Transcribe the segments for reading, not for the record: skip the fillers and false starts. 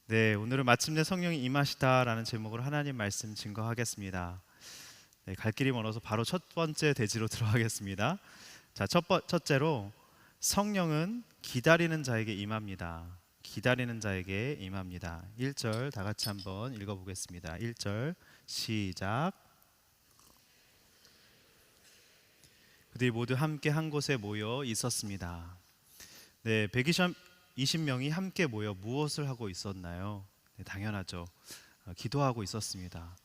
네, 오늘은 마침내 성령이 임하시다라는 제목으로 하나님 말씀 증거하겠습니다. 네, 갈 길이 멀어서 바로 첫 번째 대지로 들어가겠습니다. 자, 첫째로 성령은 기다리는 자에게 임합니다. 기다리는 자에게 임합니다. 1절 다 같이 한번 읽어보겠습니다. 1절 시작. 그들이 모두 함께 한 곳에 모여 있었습니다. 네, 120명이 함께 모여 무엇을 하고 있었나요? 네, 당연하죠. 기도하고 있었습니다.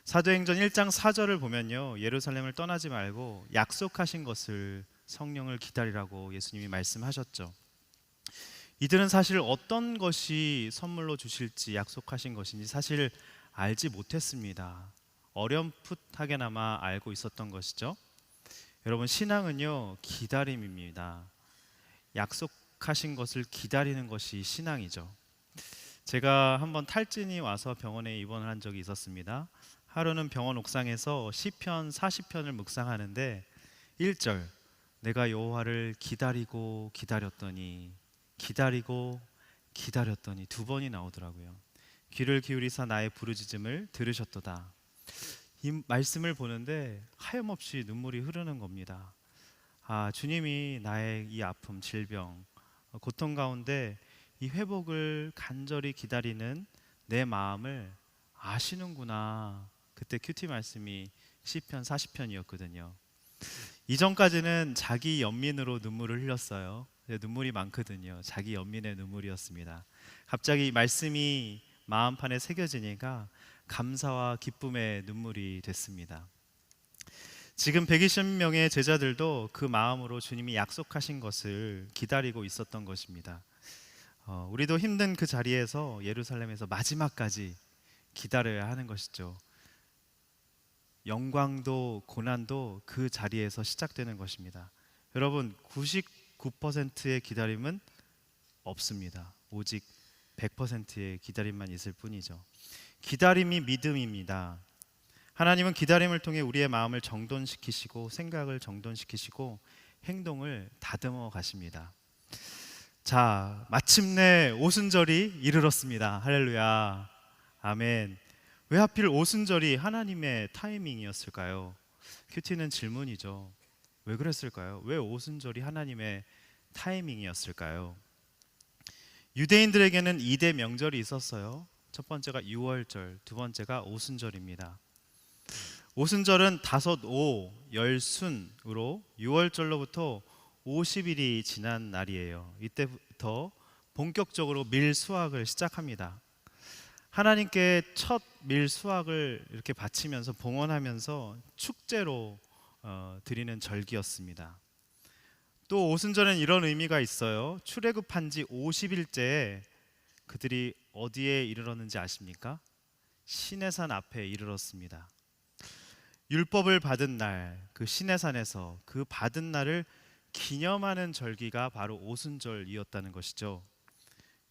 사도행전 1장 4절을 보면요, 예루살렘을 떠나지 말고 약속하신 것을 성령을 기다리라고 예수님이 말씀하셨죠. 이들은 사실 어떤 것이 선물로 주실지 약속하신 것인지 사실 알지 못했습니다. 어렴풋하게나마 알고 있었던 것이죠. 여러분, 신앙은요 기다림입니다. 약속하신 것을 기다리는 것이 신앙이죠. 제가 한번 탈진이 와서 병원에 입원을 한 적이 있었습니다. 하루는 병원 옥상에서 시편 40편을 묵상하는데 1절 내가 여호와를 기다리고 기다렸더니 기다리고 기다렸더니 두 번이 나오더라고요. 귀를 기울이사 나의 부르짖음을 들으셨도다. 이 말씀을 보는데 하염없이 눈물이 흐르는 겁니다. 주님이 나의 이 아픔, 질병, 고통 가운데 이 회복을 간절히 기다리는 내 마음을 아시는구나. 그때 큐티 말씀이 시편 40편이었거든요. 이전까지는 자기 연민으로 눈물을 흘렸어요. 눈물이 많거든요. 자기 연민의 눈물이었습니다. 갑자기 이 말씀이 마음판에 새겨지니까 감사와 기쁨의 눈물이 됐습니다. 지금 120명의 제자들도 그 마음으로 주님이 약속하신 것을 기다리고 있었던 것입니다. 우리도 힘든 그 자리에서 예루살렘에서 마지막까지 기다려야 하는 것이죠. 영광도 고난도 그 자리에서 시작되는 것입니다. 여러분, 99%의 기다림은 없습니다. 오직 100%의 기다림만 있을 뿐이죠. 기다림이 믿음입니다. 하나님은 기다림을 통해 우리의 마음을 정돈시키시고 생각을 정돈시키시고 행동을 다듬어 가십니다. 자, 마침내 오순절이 이르렀습니다. 할렐루야. 아멘. 왜 하필 오순절이 하나님의 타이밍이었을까요? 큐티는 질문이죠. 왜 그랬을까요? 왜 오순절이 하나님의 타이밍이었을까요? 유대인들에게는 2대 명절이 있었어요. 첫 번째가 유월절, 두 번째가 오순절입니다. 오순절은 다섯 오 열순으로 6월절로부터 50일이 지난 날이에요. 이때부터 본격적으로 밀 수확을 시작합니다. 하나님께 첫 밀 수확을 이렇게 바치면서 봉헌하면서 축제로 드리는 절기였습니다. 또 오순절엔 이런 의미가 있어요. 출애굽한 지 50일째에 그들이 어디에 이르렀는지 아십니까? 시내산 앞에 이르렀습니다. 율법을 받은 날, 그 시내산에서 그 받은 날을 기념하는 절기가 바로 오순절이었다는 것이죠.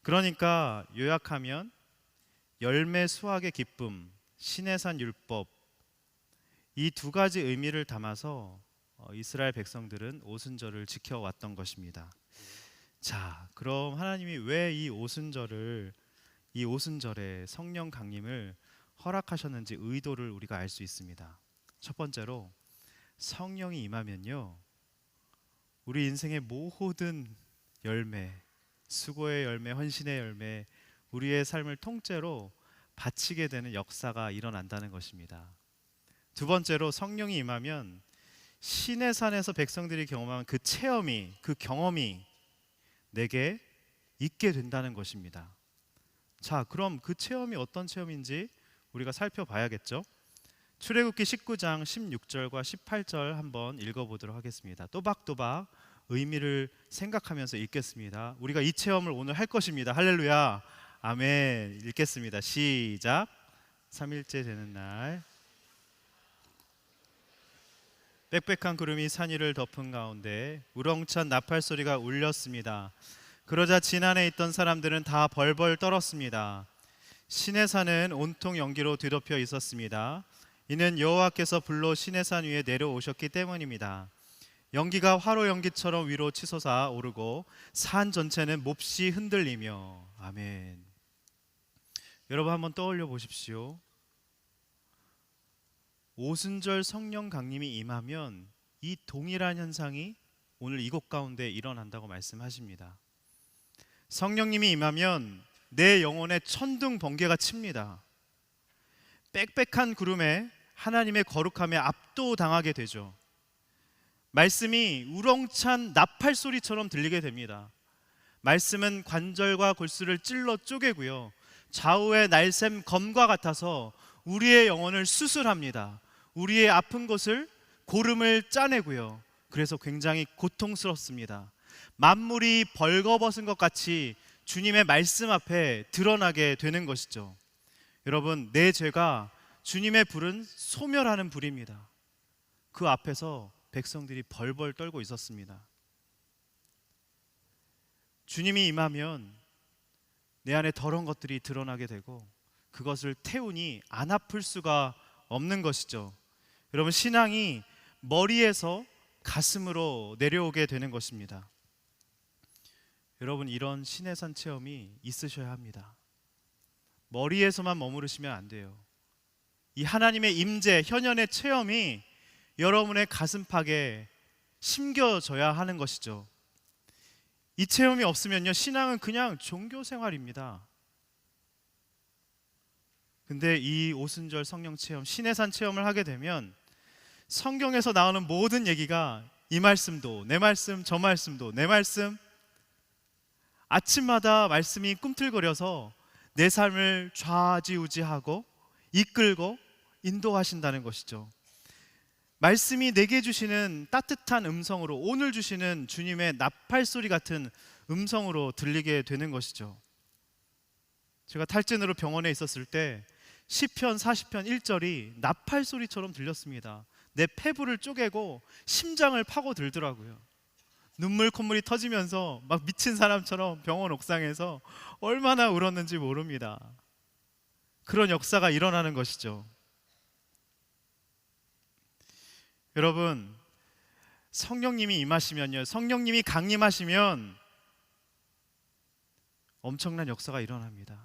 그러니까 요약하면 열매 수확의 기쁨, 시내산 율법, 이 두 가지 의미를 담아서 이스라엘 백성들은 오순절을 지켜왔던 것입니다. 자, 그럼 하나님이 왜 이 오순절에 성령 강림을 허락하셨는지 의도를 우리가 알 수 있습니다. 첫 번째로 성령이 임하면요, 우리 인생의 모든 열매, 수고의 열매, 헌신의 열매, 우리의 삶을 통째로 바치게 되는 역사가 일어난다는 것입니다. 두 번째로 성령이 임하면 시내산에서 백성들이 경험한 그 체험이, 그 경험이 내게 있게 된다는 것입니다. 자, 그럼 그 체험이 어떤 체험인지 우리가 살펴봐야겠죠. 출애굽기 19장 16절과 18절 한번 읽어보도록 하겠습니다. 또박또박 의미를 생각하면서 읽겠습니다. 우리가 이 체험을 오늘 할 것입니다. 할렐루야. 아멘. 읽겠습니다. 시작. 3일째 되는 날, 빽빽한 구름이 산 위를 덮은 가운데 우렁찬 나팔 소리가 울렸습니다. 그러자 지난해 있던 사람들은 다 벌벌 떨었습니다. 시내산은 온통 연기로 뒤덮여 있었습니다. 이는 여호와께서 불로 시내산 위에 내려오셨기 때문입니다. 연기가 화로 연기처럼 위로 치솟아 오르고 산 전체는 몹시 흔들리며, 아멘. 여러분 한번 떠올려 보십시오. 오순절 성령 강림이 임하면 이 동일한 현상이 오늘 이곳 가운데 일어난다고 말씀하십니다. 성령님이 임하면 내 영혼에 천둥 번개가 칩니다. 빽빽한 구름에 하나님의 거룩함에 압도당하게 되죠. 말씀이 우렁찬 나팔 소리처럼 들리게 됩니다. 말씀은 관절과 골수를 찔러 쪼개고요, 좌우의 날샘 검과 같아서 우리의 영혼을 수술합니다. 우리의 아픈 곳을 고름을 짜내고요, 그래서 굉장히 고통스럽습니다. 만물이 벌거벗은 것 같이 주님의 말씀 앞에 드러나게 되는 것이죠. 여러분, 내 죄가 주님의 불은 소멸하는 불입니다. 그 앞에서 백성들이 벌벌 떨고 있었습니다. 주님이 임하면 내 안에 더러운 것들이 드러나게 되고 그것을 태우니 안 아플 수가 없는 것이죠. 여러분, 신앙이 머리에서 가슴으로 내려오게 되는 것입니다. 여러분, 이런 신의 산 체험이 있으셔야 합니다. 머리에서만 머무르시면 안 돼요. 이 하나님의 임재, 현현의 체험이 여러분의 가슴팍에 심겨져야 하는 것이죠. 이 체험이 없으면요, 신앙은 그냥 종교 생활입니다. 근데 이 오순절 성령 체험, 신의 산 체험을 하게 되면 성경에서 나오는 모든 얘기가 이 말씀도 내 말씀, 저 말씀도 내 말씀, 아침마다 말씀이 꿈틀거려서 내 삶을 좌지우지하고 이끌고 인도하신다는 것이죠. 말씀이 내게 주시는 따뜻한 음성으로, 오늘 주시는 주님의 나팔 소리 같은 음성으로 들리게 되는 것이죠. 제가 탈진으로 병원에 있었을 때 시편 40편 1절이 나팔 소리처럼 들렸습니다. 내 폐부를 쪼개고 심장을 파고 들더라고요. 눈물 콧물이 터지면서 막 미친 사람처럼 병원 옥상에서 얼마나 울었는지 모릅니다. 그런 역사가 일어나는 것이죠. 여러분, 성령님이 임하시면요, 성령님이 강림하시면 엄청난 역사가 일어납니다.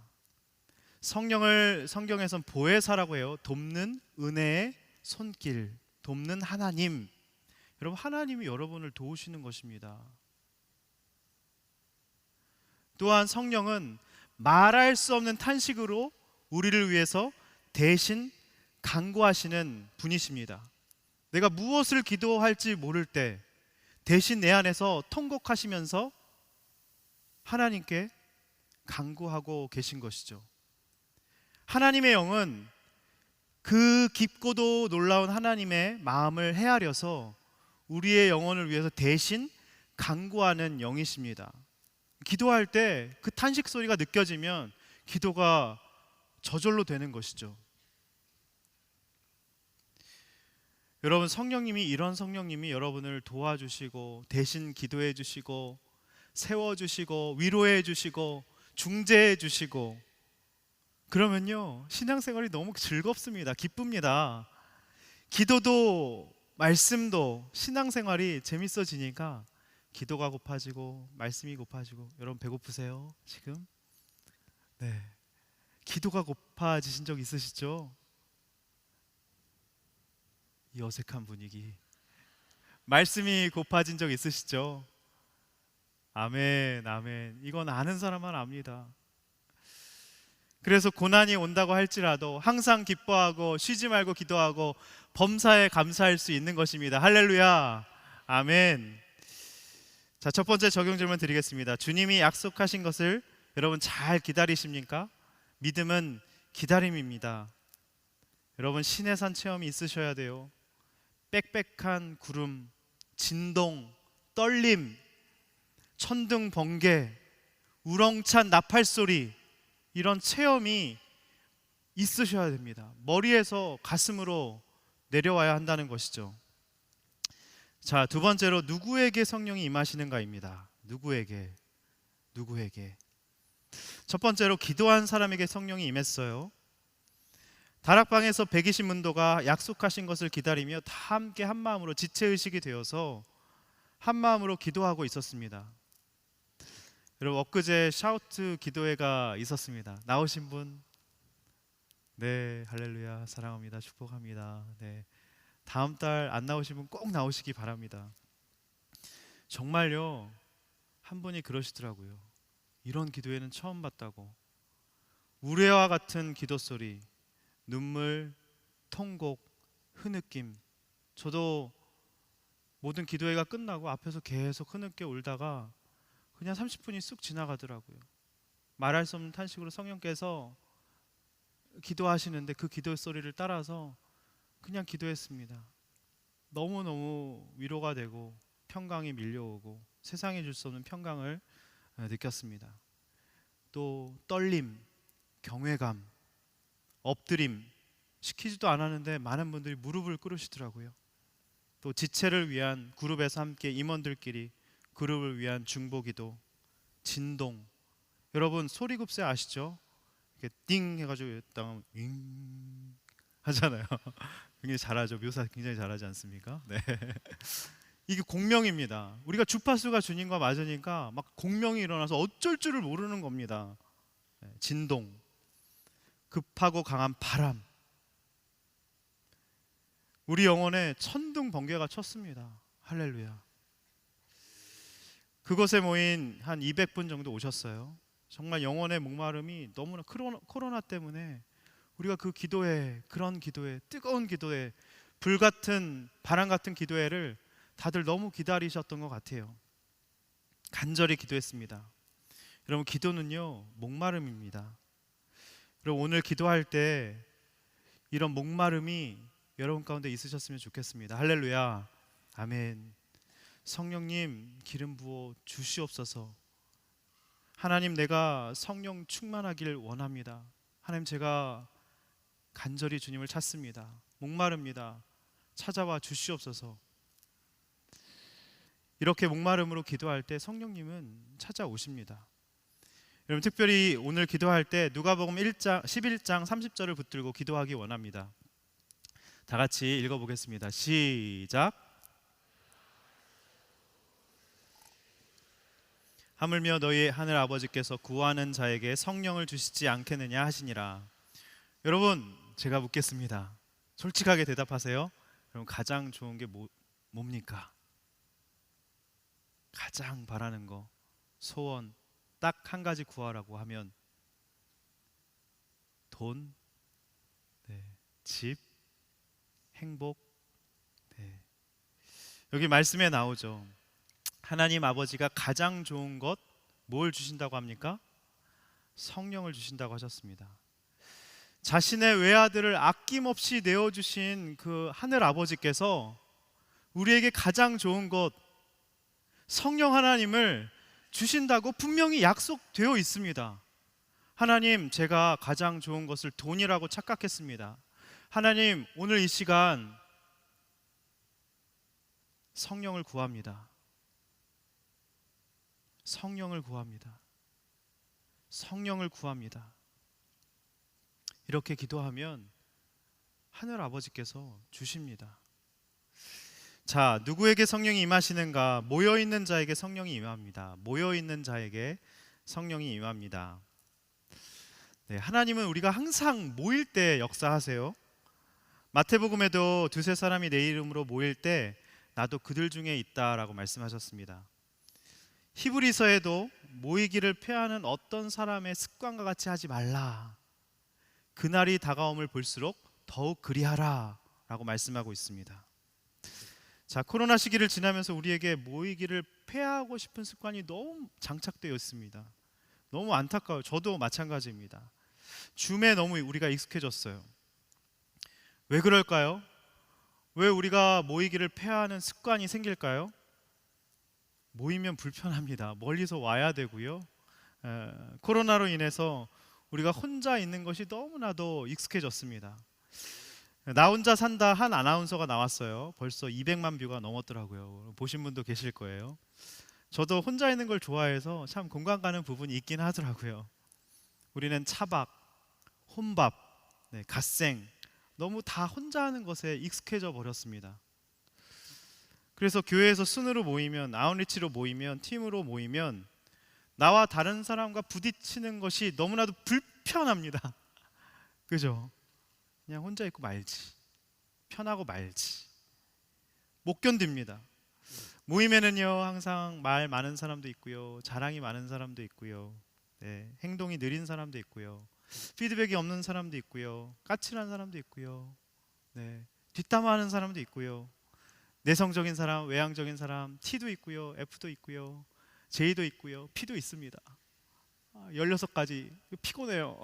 성령을 성경에선 보혜사라고 해요. 돕는 은혜의 손길, 돕는 하나님. 여러분, 하나님이 여러분을 도우시는 것입니다. 또한 성령은 말할 수 없는 탄식으로 우리를 위해서 대신 간구하시는 분이십니다. 내가 무엇을 기도할지 모를 때 대신 내 안에서 통곡하시면서 하나님께 간구하고 계신 것이죠. 하나님의 영은 그 깊고도 놀라운 하나님의 마음을 헤아려서 우리의 영혼을 위해서 대신 간구하는 영이십니다. 기도할 때 그 탄식 소리가 느껴지면 기도가 저절로 되는 것이죠. 여러분, 성령님이, 이런 성령님이 여러분을 도와주시고 대신 기도해 주시고 세워주시고 위로해 주시고 중재해 주시고 그러면요, 신앙생활이 너무 즐겁습니다. 기쁩니다. 기도도 말씀도 신앙생활이 재밌어지니까 기도가 고파지고 말씀이 고파지고. 여러분, 배고프세요 지금? 네, 기도가 고파지신 적 있으시죠? 이 어색한 분위기. 말씀이 고파진 적 있으시죠? 아멘, 아멘. 이건 아는 사람만 압니다. 그래서 고난이 온다고 할지라도 항상 기뻐하고 쉬지 말고 기도하고 범사에 감사할 수 있는 것입니다. 할렐루야, 아멘. 자, 첫 번째 적용 질문 드리겠습니다. 주님이 약속하신 것을 여러분 잘 기다리십니까? 믿음은 기다림입니다. 여러분, 신의 산 체험이 있으셔야 돼요. 빽빽한 구름, 진동, 떨림, 천둥 번개, 우렁찬 나팔 소리, 이런 체험이 있으셔야 됩니다. 머리에서 가슴으로 내려와야 한다는 것이죠. 자, 두 번째로 누구에게 성령이 임하시는가입니다. 누구에게? 첫 번째로 기도한 사람에게 성령이 임했어요. 다락방에서 120문도가 약속하신 것을 기다리며 다 함께 한 마음으로 지체의식이 되어서 한 마음으로 기도하고 있었습니다. 여러분, 엊그제 샤우트 기도회가 있었습니다. 나오신 분? 네, 할렐루야. 사랑합니다. 축복합니다. 네. 다음 달 안 나오시면 꼭 나오시기 바랍니다. 정말요. 한 분이 그러시더라고요. 이런 기도회는 처음 봤다고. 우레와 같은 기도 소리, 눈물, 통곡, 흐느낌. 저도 모든 기도회가 끝나고 앞에서 계속 흐느껴 울다가 그냥 30분이 쑥 지나가더라고요. 말할 수 없는 탄식으로 성령께서 기도하시는데 그 기도 소리를 따라서 그냥 기도했습니다. 너무너무 위로가 되고 평강이 밀려오고 세상에 줄 수 없는 평강을 느꼈습니다. 또 떨림, 경외감, 엎드림 시키지도 않았는데 많은 분들이 무릎을 꿇으시더라고요. 또 지체를 위한 그룹에서 함께 임원들끼리 그룹을 위한 중보기도, 진동. 여러분 소리급세 아시죠? 이렇게 띵 해가지고 잉 하잖아요. 굉장히 잘하죠. 묘사 굉장히 잘하지 않습니까? 네. 이게 공명입니다. 우리가 주파수가 주님과 맞으니까 막 공명이 일어나서 어쩔 줄을 모르는 겁니다. 네, 진동, 급하고 강한 바람, 우리 영혼에 천둥 번개가 쳤습니다. 할렐루야. 그곳에 모인 한 200분 정도 오셨어요. 정말 영혼의 목마름이 너무나 코로나 때문에 우리가 그 기도회, 그런 기도회, 뜨거운 기도회, 불같은 바람 같은 기도회를 다들 너무 기다리셨던 것 같아요. 간절히 기도했습니다. 여러분 기도는요 목마름입니다. 여러분 오늘 기도할 때 이런 목마름이 여러분 가운데 있으셨으면 좋겠습니다. 할렐루야. 아멘. 성령님 기름 부어 주시옵소서. 하나님 내가 성령 충만하길 원합니다. 하나님 제가 간절히 주님을 찾습니다. 목마릅니다. 찾아와 주시옵소서. 이렇게 목마름으로 기도할 때 성령님은 찾아오십니다. 여러분 특별히 오늘 기도할 때 누가복음 11장 30절을 붙들고 기도하기 원합니다. 다 같이 읽어보겠습니다. 시작. 하물며 너희 하늘 아버지께서 구하는 자에게 성령을 주시지 않겠느냐 하시니라. 여러분 제가 묻겠습니다. 솔직하게 대답하세요. 여러분 가장 좋은 게 뭡니까? 가장 바라는 거, 소원 딱 한 가지 구하라고 하면 돈, 네, 집, 행복. 네. 여기 말씀에 나오죠. 하나님 아버지가 가장 좋은 것 뭘 주신다고 합니까? 성령을 주신다고 하셨습니다. 자신의 외아들을 아낌없이 내어주신 그 하늘 아버지께서 우리에게 가장 좋은 것 성령 하나님을 주신다고 분명히 약속되어 있습니다. 하나님 제가 가장 좋은 것을 돈이라고 착각했습니다. 하나님 오늘 이 시간 성령을 구합니다. 성령을 구합니다. 성령을 구합니다. 이렇게 기도하면 하늘 아버지께서 주십니다. 자, 누구에게 성령이 임하시는가? 모여있는 자에게 성령이 임합니다. 모여있는 자에게 성령이 임합니다. 네, 하나님은 우리가 항상 모일 때 역사하세요. 마태복음에도 두세 사람이 내 이름으로 모일 때 나도 그들 중에 있다라고 말씀하셨습니다. 히브리서에도 모이기를 폐하는 어떤 사람의 습관과 같이 하지 말라. 그날이 다가옴을 볼수록 더욱 그리하라 라고 말씀하고 있습니다. 자, 코로나 시기를 지나면서 우리에게 모이기를 폐하고 싶은 습관이 너무 장착되어 있습니다. 너무 안타까워요. 저도 마찬가지입니다. 줌에 너무 우리가 익숙해졌어요. 왜 그럴까요? 왜 우리가 모이기를 폐하는 습관이 생길까요? 모이면 불편합니다. 멀리서 와야 되고요. 코로나로 인해서 우리가 혼자 있는 것이 너무나도 익숙해졌습니다. 나 혼자 산다 한 아나운서가 나왔어요. 벌써 200만 뷰가 넘었더라고요. 보신 분도 계실 거예요. 저도 혼자 있는 걸 좋아해서 참 공감 가는 부분이 있긴 하더라고요. 우리는 차박, 혼밥, 네, 갓생 너무 다 혼자 하는 것에 익숙해져 버렸습니다. 그래서 교회에서 순으로 모이면, 아웃리치로 모이면, 팀으로 모이면 나와 다른 사람과 부딪히는 것이 너무나도 불편합니다. 그죠? 그냥 혼자 있고 말지, 편하고 말지. 못 견딥니다. 모임에는요 항상 말 많은 사람도 있고요, 자랑이 많은 사람도 있고요, 네, 행동이 느린 사람도 있고요, 피드백이 없는 사람도 있고요, 까칠한 사람도 있고요, 네, 뒷담화하는 사람도 있고요, 내성적인 사람, 외향적인 사람, T도 있고요, F도 있고요, J도 있고요, P도 있습니다. 16가지. 피곤해요.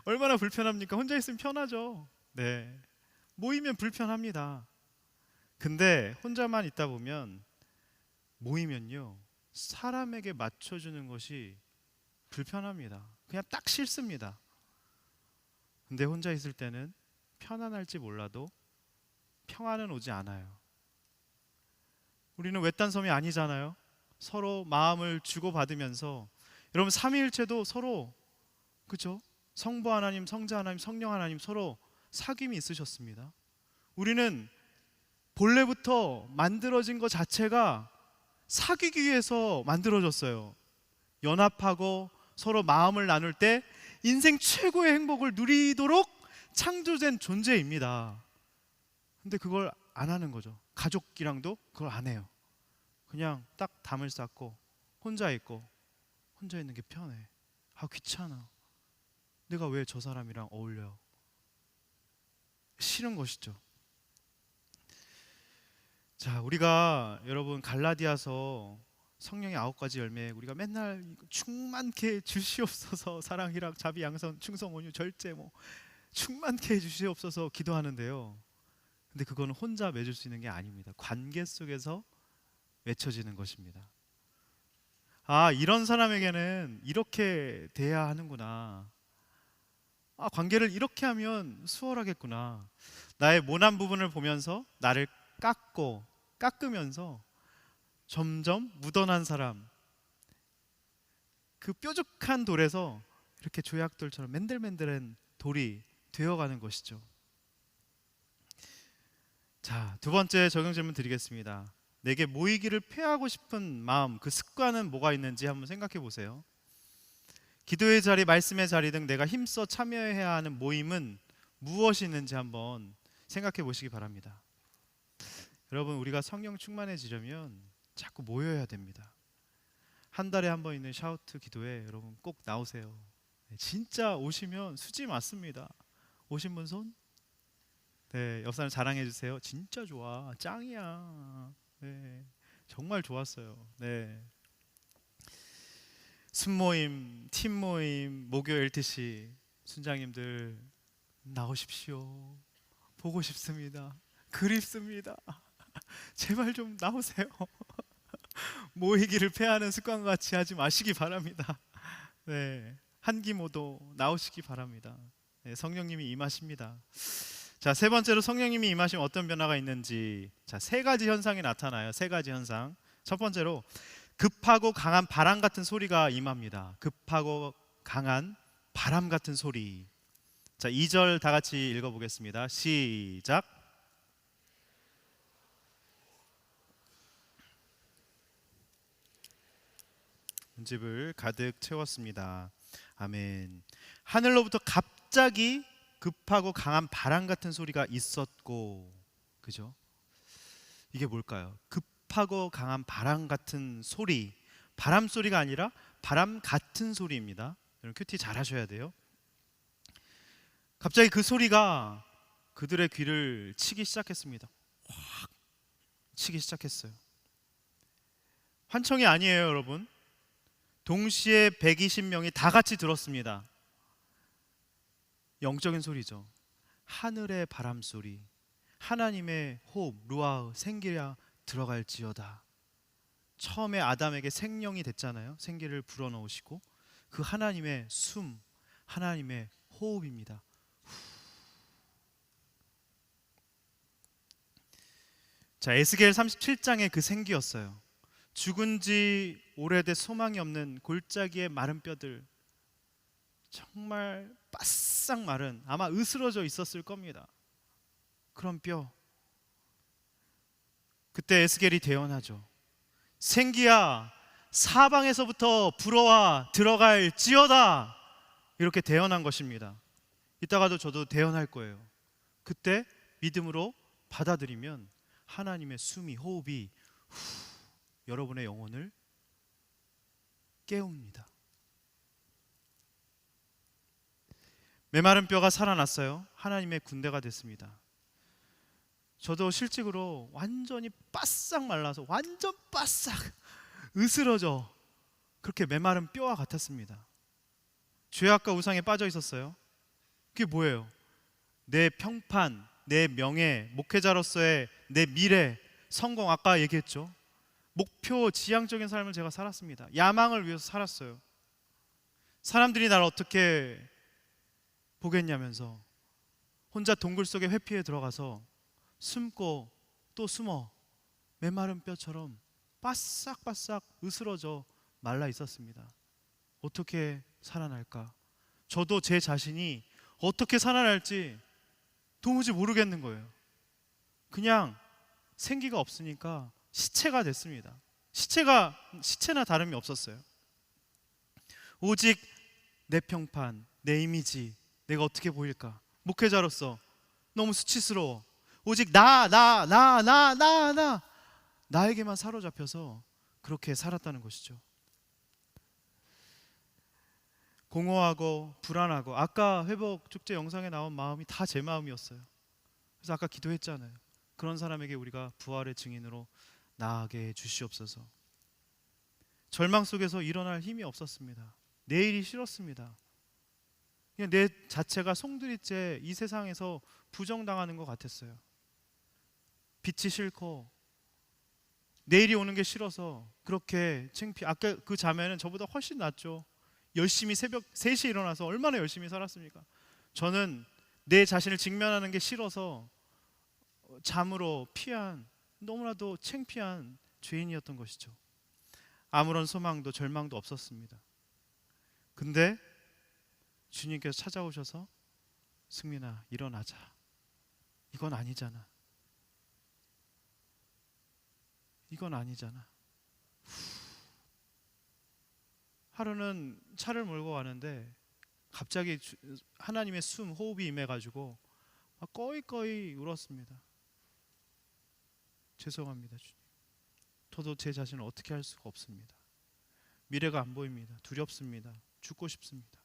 얼마나 불편합니까? 혼자 있으면 편하죠. 네, 모이면 불편합니다. 근데 혼자만 있다 보면, 모이면요 사람에게 맞춰주는 것이 불편합니다. 그냥 딱 싫습니다. 근데 혼자 있을 때는 편안할지 몰라도 평안은 오지 않아요. 우리는 외딴 섬이 아니잖아요. 서로 마음을 주고받으면서, 여러분 삼위일체도 서로, 그죠? 성부 하나님, 성자 하나님, 성령 하나님 서로 사귐이 있으셨습니다. 우리는 본래부터 만들어진 것 자체가 사귀기 위해서 만들어졌어요. 연합하고 서로 마음을 나눌 때 인생 최고의 행복을 누리도록 창조된 존재입니다. 근데 그걸 안 하는 거죠. 가족이랑도 그걸 안 해요. 그냥 딱 담을 쌓고 혼자 있고, 혼자 있는 게 편해. 귀찮아. 내가 왜 저 사람이랑 어울려? 싫은 것이죠. 자, 우리가 여러분 갈라디아서 성령의 9가지 열매, 우리가 맨날 충만케 주시옵소서, 사랑, 희락, 자비, 양선, 충성, 온유, 절제, 충만케 주시옵소서 기도하는데요. 근데 그거는 혼자 맺을 수 있는 게 아닙니다. 관계 속에서 맺혀지는 것입니다. 이런 사람에게는 이렇게 돼야 하는구나. 관계를 이렇게 하면 수월하겠구나. 나의 모난 부분을 보면서 나를 깎으면서 점점 묻어난 사람, 그 뾰족한 돌에서 이렇게 조약돌처럼 맨들맨들한 돌이 되어가는 것이죠. 자, 두 번째 적용 질문 드리겠습니다. 내게 모이기를 피하고 싶은 마음, 그 습관은 뭐가 있는지 한번 생각해 보세요. 기도의 자리, 말씀의 자리 등 내가 힘써 참여해야 하는 모임은 무엇이 있는지 한번 생각해 보시기 바랍니다. 여러분, 우리가 성령 충만해지려면 자꾸 모여야 됩니다. 한 달에 한 번 있는 샤우트 기도에 여러분 꼭 나오세요. 진짜 오시면 수지 맞습니다. 오신 분 손? 네, 옆 사람 자랑해 주세요. 진짜 좋아, 짱이야. 네, 정말 좋았어요. 네, 순모임, 팀모임, 목요 LTC 순장님들 나오십시오. 보고 싶습니다. 그립습니다. 제발 좀 나오세요. 모이기를 패하는 습관과 같이 하지 마시기 바랍니다. 네, 한기모도 나오시기 바랍니다. 네, 성령님이 임하십니다. 자, 세 번째로 성령님이 임하시면 어떤 변화가 있는지, 자, 3가지 현상이 나타나요. 3가지 현상. 첫 번째로 급하고 강한 바람 같은 소리가 임합니다. 급하고 강한 바람 같은 소리. 자, 2절 다 같이 읽어보겠습니다. 시작. 집을 가득 채웠습니다. 아멘. 하늘로부터 갑자기 급하고 강한 바람 같은 소리가 있었고, 그죠? 이게 뭘까요? 급하고 강한 바람 같은 소리, 바람 소리가 아니라 바람 같은 소리입니다. 여러분 큐티 잘 하셔야 돼요. 갑자기 그 소리가 그들의 귀를 치기 시작했습니다. 확 치기 시작했어요. 환청이 아니에요, 여러분. 동시에 120명이 다 같이 들었습니다. 영적인 소리죠. 하늘의 바람 소리, 하나님의 호흡, 루아흐, 생기야 들어갈지어다. 처음에 아담에게 생명이 됐잖아요. 생기를 불어넣으시고, 그 하나님의 숨, 하나님의 호흡입니다. 자, 에스겔 37장의 그 생기였어요. 죽은 지 오래돼 소망이 없는 골짜기의 마른 뼈들, 정말 바싹 마른, 아마 으스러져 있었을 겁니다. 그런 뼈. 그때 에스겔이 대언하죠. 생기야, 사방에서부터 불어와 들어갈지어다. 이렇게 대언한 것입니다. 이따가도 저도 대언할 거예요. 그때 믿음으로 받아들이면 하나님의 숨이, 호흡이 여러분의 영혼을 깨웁니다. 메마른 뼈가 살아났어요. 하나님의 군대가 됐습니다. 저도 실직으로 완전히 바싹 말라서 완전 바싹 으스러져 그렇게 메마른 뼈와 같았습니다. 죄악과 우상에 빠져 있었어요. 그게 뭐예요? 내 평판, 내 명예, 목회자로서의 내 미래, 성공, 아까 얘기했죠. 목표, 지향적인 삶을 제가 살았습니다. 야망을 위해서 살았어요. 사람들이 나를 어떻게 보겠냐면서 혼자 동굴 속에 회피에 들어가서 숨고 또 숨어 메마른 뼈처럼 바싹바싹 으스러져 말라 있었습니다. 어떻게 살아날까? 저도 제 자신이 어떻게 살아날지 도무지 모르겠는 거예요. 그냥 생기가 없으니까 시체가 됐습니다. 시체나 다름이 없었어요. 오직 내 평판, 내 이미지, 내가 어떻게 보일까? 목회자로서 너무 수치스러워. 오직 나에게만 사로잡혀서 그렇게 살았다는 것이죠. 공허하고 불안하고, 아까 회복 축제 영상에 나온 마음이 다 제 마음이었어요. 그래서 아까 기도했잖아요. 그런 사람에게 우리가 부활의 증인으로 나아가게 해 주시옵소서. 절망 속에서 일어날 힘이 없었습니다. 내일이 싫었습니다. 그냥 내 자체가 송두리째 이 세상에서 부정당하는 것 같았어요. 빛이 싫고 내일이 오는 게 싫어서 그렇게 아까 그 자매는 저보다 훨씬 낫죠. 열심히 새벽 3시에 일어나서 얼마나 열심히 살았습니까? 저는 내 자신을 직면하는 게 싫어서 잠으로 피한, 너무나도 창피한 죄인이었던 것이죠. 아무런 소망도 절망도 없었습니다. 근데 주님께서 찾아오셔서 승민아 일어나자. 이건 아니잖아. 이건 아니잖아. 하루는 차를 몰고 가는데 갑자기 하나님의 숨, 호흡이 임해가지고 꺼이꺼이 울었습니다. 죄송합니다 주님. 저도 제 자신을 어떻게 할 수가 없습니다. 미래가 안 보입니다. 두렵습니다. 죽고 싶습니다.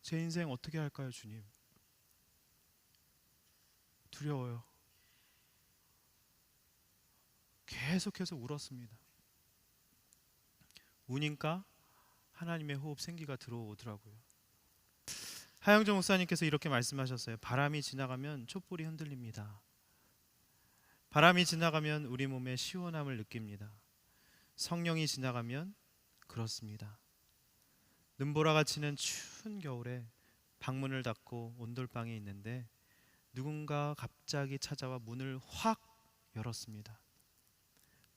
제 인생 어떻게 할까요 주님? 두려워요. 계속해서 울었습니다. 우니까 하나님의 호흡, 생기가 들어오더라고요. 하영정 목사님께서 이렇게 말씀하셨어요. 바람이 지나가면 촛불이 흔들립니다. 바람이 지나가면 우리 몸에 시원함을 느낍니다. 성령이 지나가면 그렇습니다. 눈보라가 치는 추운 겨울에 방문을 닫고 온돌방에 있는데 누군가 갑자기 찾아와 문을 확 열었습니다.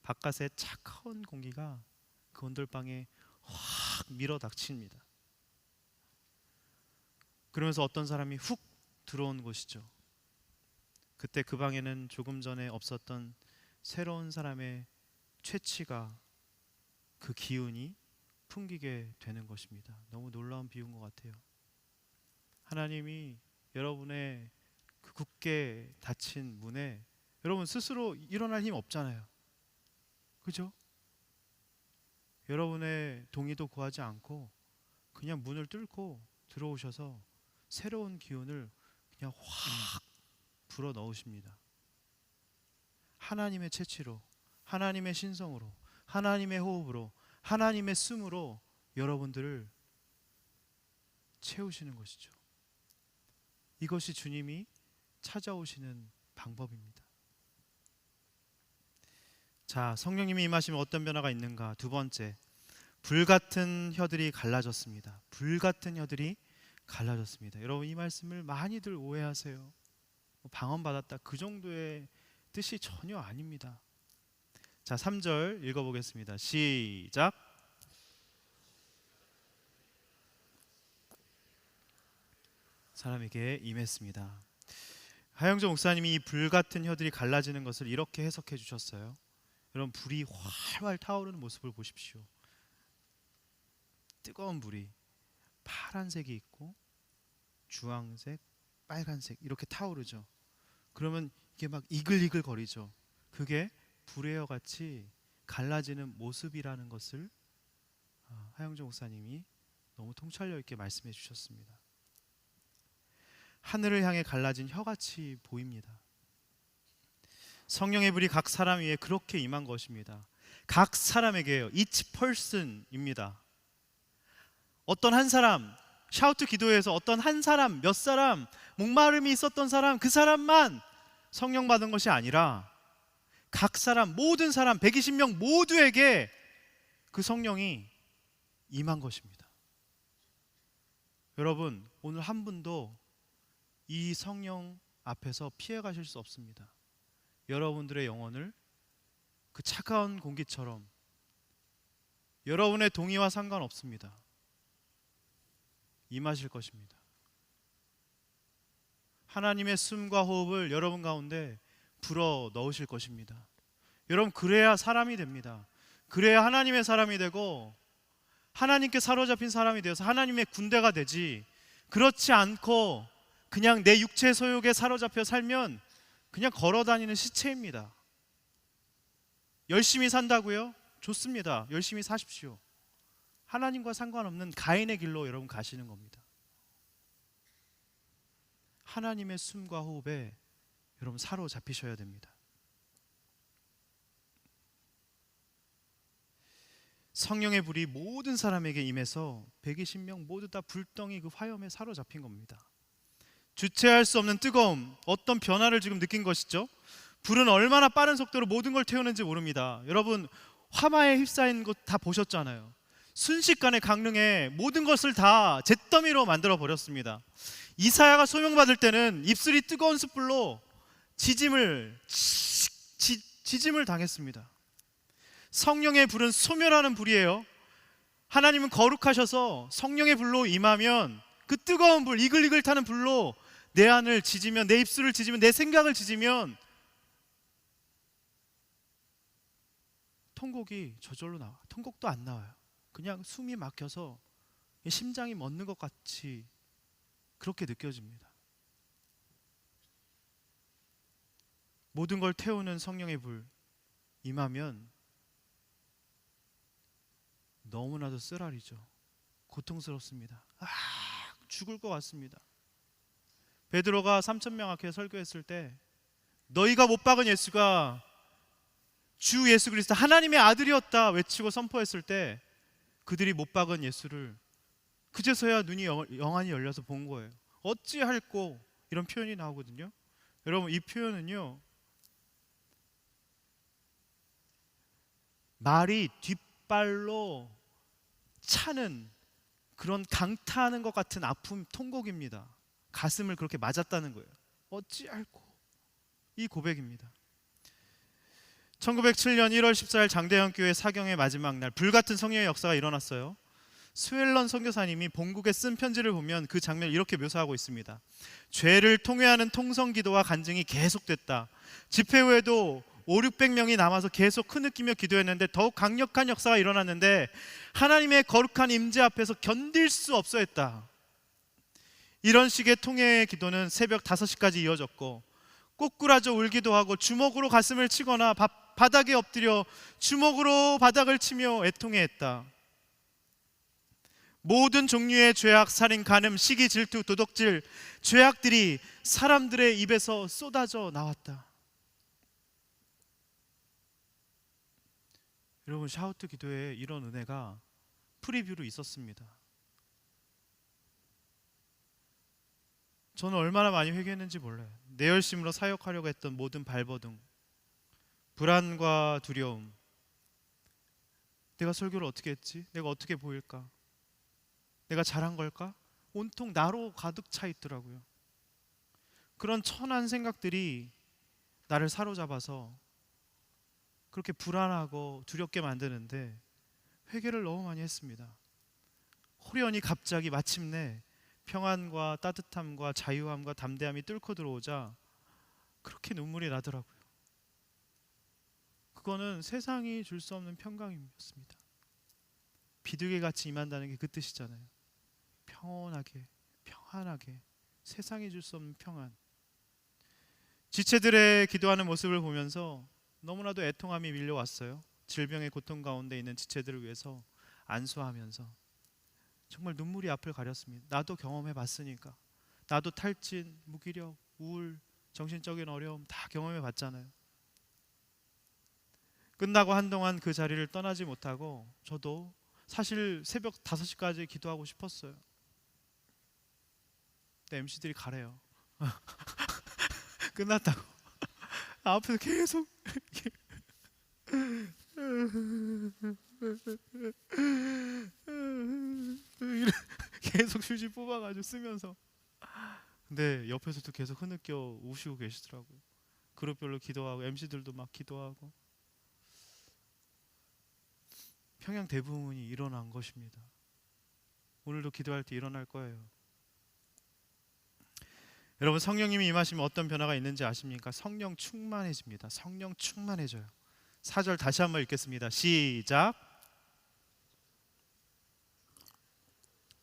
바깥의 차가운 공기가 그 온돌방에 확 밀어닥칩니다. 그러면서 어떤 사람이 훅 들어온 것이죠. 그때 그 방에는 조금 전에 없었던 새로운 사람의 채취가, 그 기운이 풍기게 되는 것입니다. 너무 놀라운 비유인 것 같아요. 하나님이 여러분의 그 굳게 닫힌 문에 여러분 스스로 일어날 힘 없잖아요. 그죠? 여러분의 동의도 구하지 않고 그냥 문을 뚫고 들어오셔서 새로운 기운을 그냥 확 불어 넣으십니다. 하나님의 채취로, 하나님의 신성으로, 하나님의 호흡으로, 하나님의 숨으로 여러분들을 채우시는 것이죠. 이것이 주님이 찾아오시는 방법입니다. 자, 성령님이 임하시면 어떤 변화가 있는가? 두 번째, 불같은 혀들이 갈라졌습니다. 불같은 혀들이 갈라졌습니다. 여러분 이 말씀을 많이들 오해하세요. 방언받았다 그 정도의 뜻이 전혀 아닙니다. 자, 3절 읽어보겠습니다. 시작. 사람에게 임했습니다. 하영정 목사님이 이 불같은 혀들이 갈라지는 것을 이렇게 해석해 주셨어요. 여러분 불이 활활 타오르는 모습을 보십시오. 뜨거운 불이 파란색이 있고 주황색, 빨간색 이렇게 타오르죠. 그러면 이게 막 이글이글 거리죠. 그게 불의 같이 갈라지는 모습이라는 것을 하영정 목사님이 너무 통찰력 있게 말씀해 주셨습니다. 하늘을 향해 갈라진 혀같이 보입니다. 성령의 불이 각 사람 위에 그렇게 임한 것입니다. 각 사람에게요. each person입니다. 어떤 한 사람, 샤우트 기도회에서 어떤 한 사람, 몇 사람, 목마름이 있었던 사람, 그 사람만 성령 받은 것이 아니라 각 사람, 모든 사람 120명 모두에게 그 성령이 임한 것입니다. 여러분, 오늘 한 분도 이 성령 앞에서 피해 가실 수 없습니다. 여러분들의 영혼을 그 차가운 공기처럼 여러분의 동의와 상관없습니다. 임하실 것입니다. 하나님의 숨과 호흡을 여러분 가운데 불어 넣으실 것입니다. 여러분, 그래야 사람이 됩니다. 그래야 하나님의 사람이 되고 하나님께 사로잡힌 사람이 되어서 하나님의 군대가 되지, 그렇지 않고 그냥 내 육체 소욕에 사로잡혀 살면 그냥 걸어다니는 시체입니다. 열심히 산다고요? 좋습니다. 열심히 사십시오. 하나님과 상관없는 가인의 길로 여러분 가시는 겁니다. 하나님의 숨과 호흡에 여러분 사로잡히셔야 됩니다. 성령의 불이 모든 사람에게 임해서 120명 모두 다 불덩이 그 화염에 사로잡힌 겁니다. 주체할 수 없는 뜨거움, 어떤 변화를 지금 느낀 것이죠. 불은 얼마나 빠른 속도로 모든 걸 태우는지 모릅니다. 여러분, 화마에 휩싸인 것 다 보셨잖아요. 순식간에 강릉에 모든 것을 다 잿더미로 만들어 버렸습니다. 이사야가 소명받을 때는 입술이 뜨거운 숯불로 지짐을 당했습니다. 성령의 불은 소멸하는 불이에요. 하나님은 거룩하셔서 성령의 불로 임하면 그 뜨거운 불, 이글이글 타는 불로 내 안을 지지면, 내 입술을 지지면, 내 생각을 지지면 통곡이 저절로 나와. 통곡도 안 나와요. 그냥 숨이 막혀서 심장이 멎는 것 같이 그렇게 느껴집니다. 모든 걸 태우는 성령의 불 임하면 너무나도 쓰라리죠. 고통스럽습니다. 죽을 것 같습니다. 베드로가 3,000명 앞에 설교했을 때 너희가 못 박은 예수가 주 예수 그리스도 하나님의 아들이었다 외치고 선포했을 때 그들이 못 박은 예수를 그제서야 눈이 영안이 열려서 본 거예요. 어찌할꼬 이런 표현이 나오거든요. 여러분, 이 표현은요, 말이 뒷발로 차는 그런 강타하는 것 같은 아픔, 통곡입니다. 가슴을 그렇게 맞았다는 거예요. 어찌할꼬, 이 고백입니다. 1907년 1월 14일 장대현 교회 사경의 마지막 날, 불같은 성령의 역사가 일어났어요. 스웰런 선교사님이 본국에 쓴 편지를 보면 그 장면을 이렇게 묘사하고 있습니다. 죄를 통회하는 통성기도와 간증이 계속됐다. 집회 후에도 500~600명이 남아서 계속 흐느끼며 기도했는데 더욱 강력한 역사가 일어났는데 하나님의 거룩한 임재 앞에서 견딜 수 없어 했다. 이런 식의 통회의 기도는 새벽 5시까지 이어졌고 꼬꾸라져 울기도 하고 주먹으로 가슴을 치거나 바닥에 엎드려 주먹으로 바닥을 치며 애통해했다. 모든 종류의 죄악, 살인, 간음, 시기, 질투, 도덕질, 죄악들이 사람들의 입에서 쏟아져 나왔다. 여러분, 샤우트 기도에 이런 은혜가 프리뷰로 있었습니다. 저는 얼마나 많이 회개했는지 몰라요. 내 열심으로 사역하려고 했던 모든 발버둥, 불안과 두려움, 내가 설교를 어떻게 했지? 내가 어떻게 보일까? 내가 잘한 걸까? 온통 나로 가득 차 있더라고요. 그런 천한 생각들이 나를 사로잡아서 그렇게 불안하고 두렵게 만드는데 회개를 너무 많이 했습니다. 호련히 갑자기 마침내 평안과 따뜻함과 자유함과 담대함이 뚫고 들어오자 그렇게 눈물이 나더라고요. 그거는 세상이 줄 수 없는 평강이었습니다. 비둘기같이 임한다는 게 그 뜻이잖아요. 평안하게 세상이 줄 수 없는 평안. 지체들의 기도하는 모습을 보면서 너무나도 애통함이 밀려왔어요. 질병의 고통 가운데 있는 지체들을 위해서 안수하면서 정말 눈물이 앞을 가렸습니다. 나도 경험해 봤으니까. 나도 탈진, 무기력, 우울, 정신적인 어려움 다 경험해 봤잖아요. 끝나고 한동안 그 자리를 떠나지 못하고 저도 사실 새벽 5시까지 기도하고 싶었어요. 근데 MC들이 가래요. 끝났다고. 앞에서 계속 계속 휴지 뽑아가지고 쓰면서, 근데 옆에서도 계속 흐느껴 우시고 계시더라고요. 그룹별로 기도하고 MC들도 막 기도하고. 평양 대부흥이 일어난 것입니다. 오늘도 기도할 때 일어날 거예요. 여러분, 성령님이 임하시면 어떤 변화가 있는지 아십니까? 성령 충만해집니다. 성령 충만해져요. 4절 다시 한번 읽겠습니다. 시작.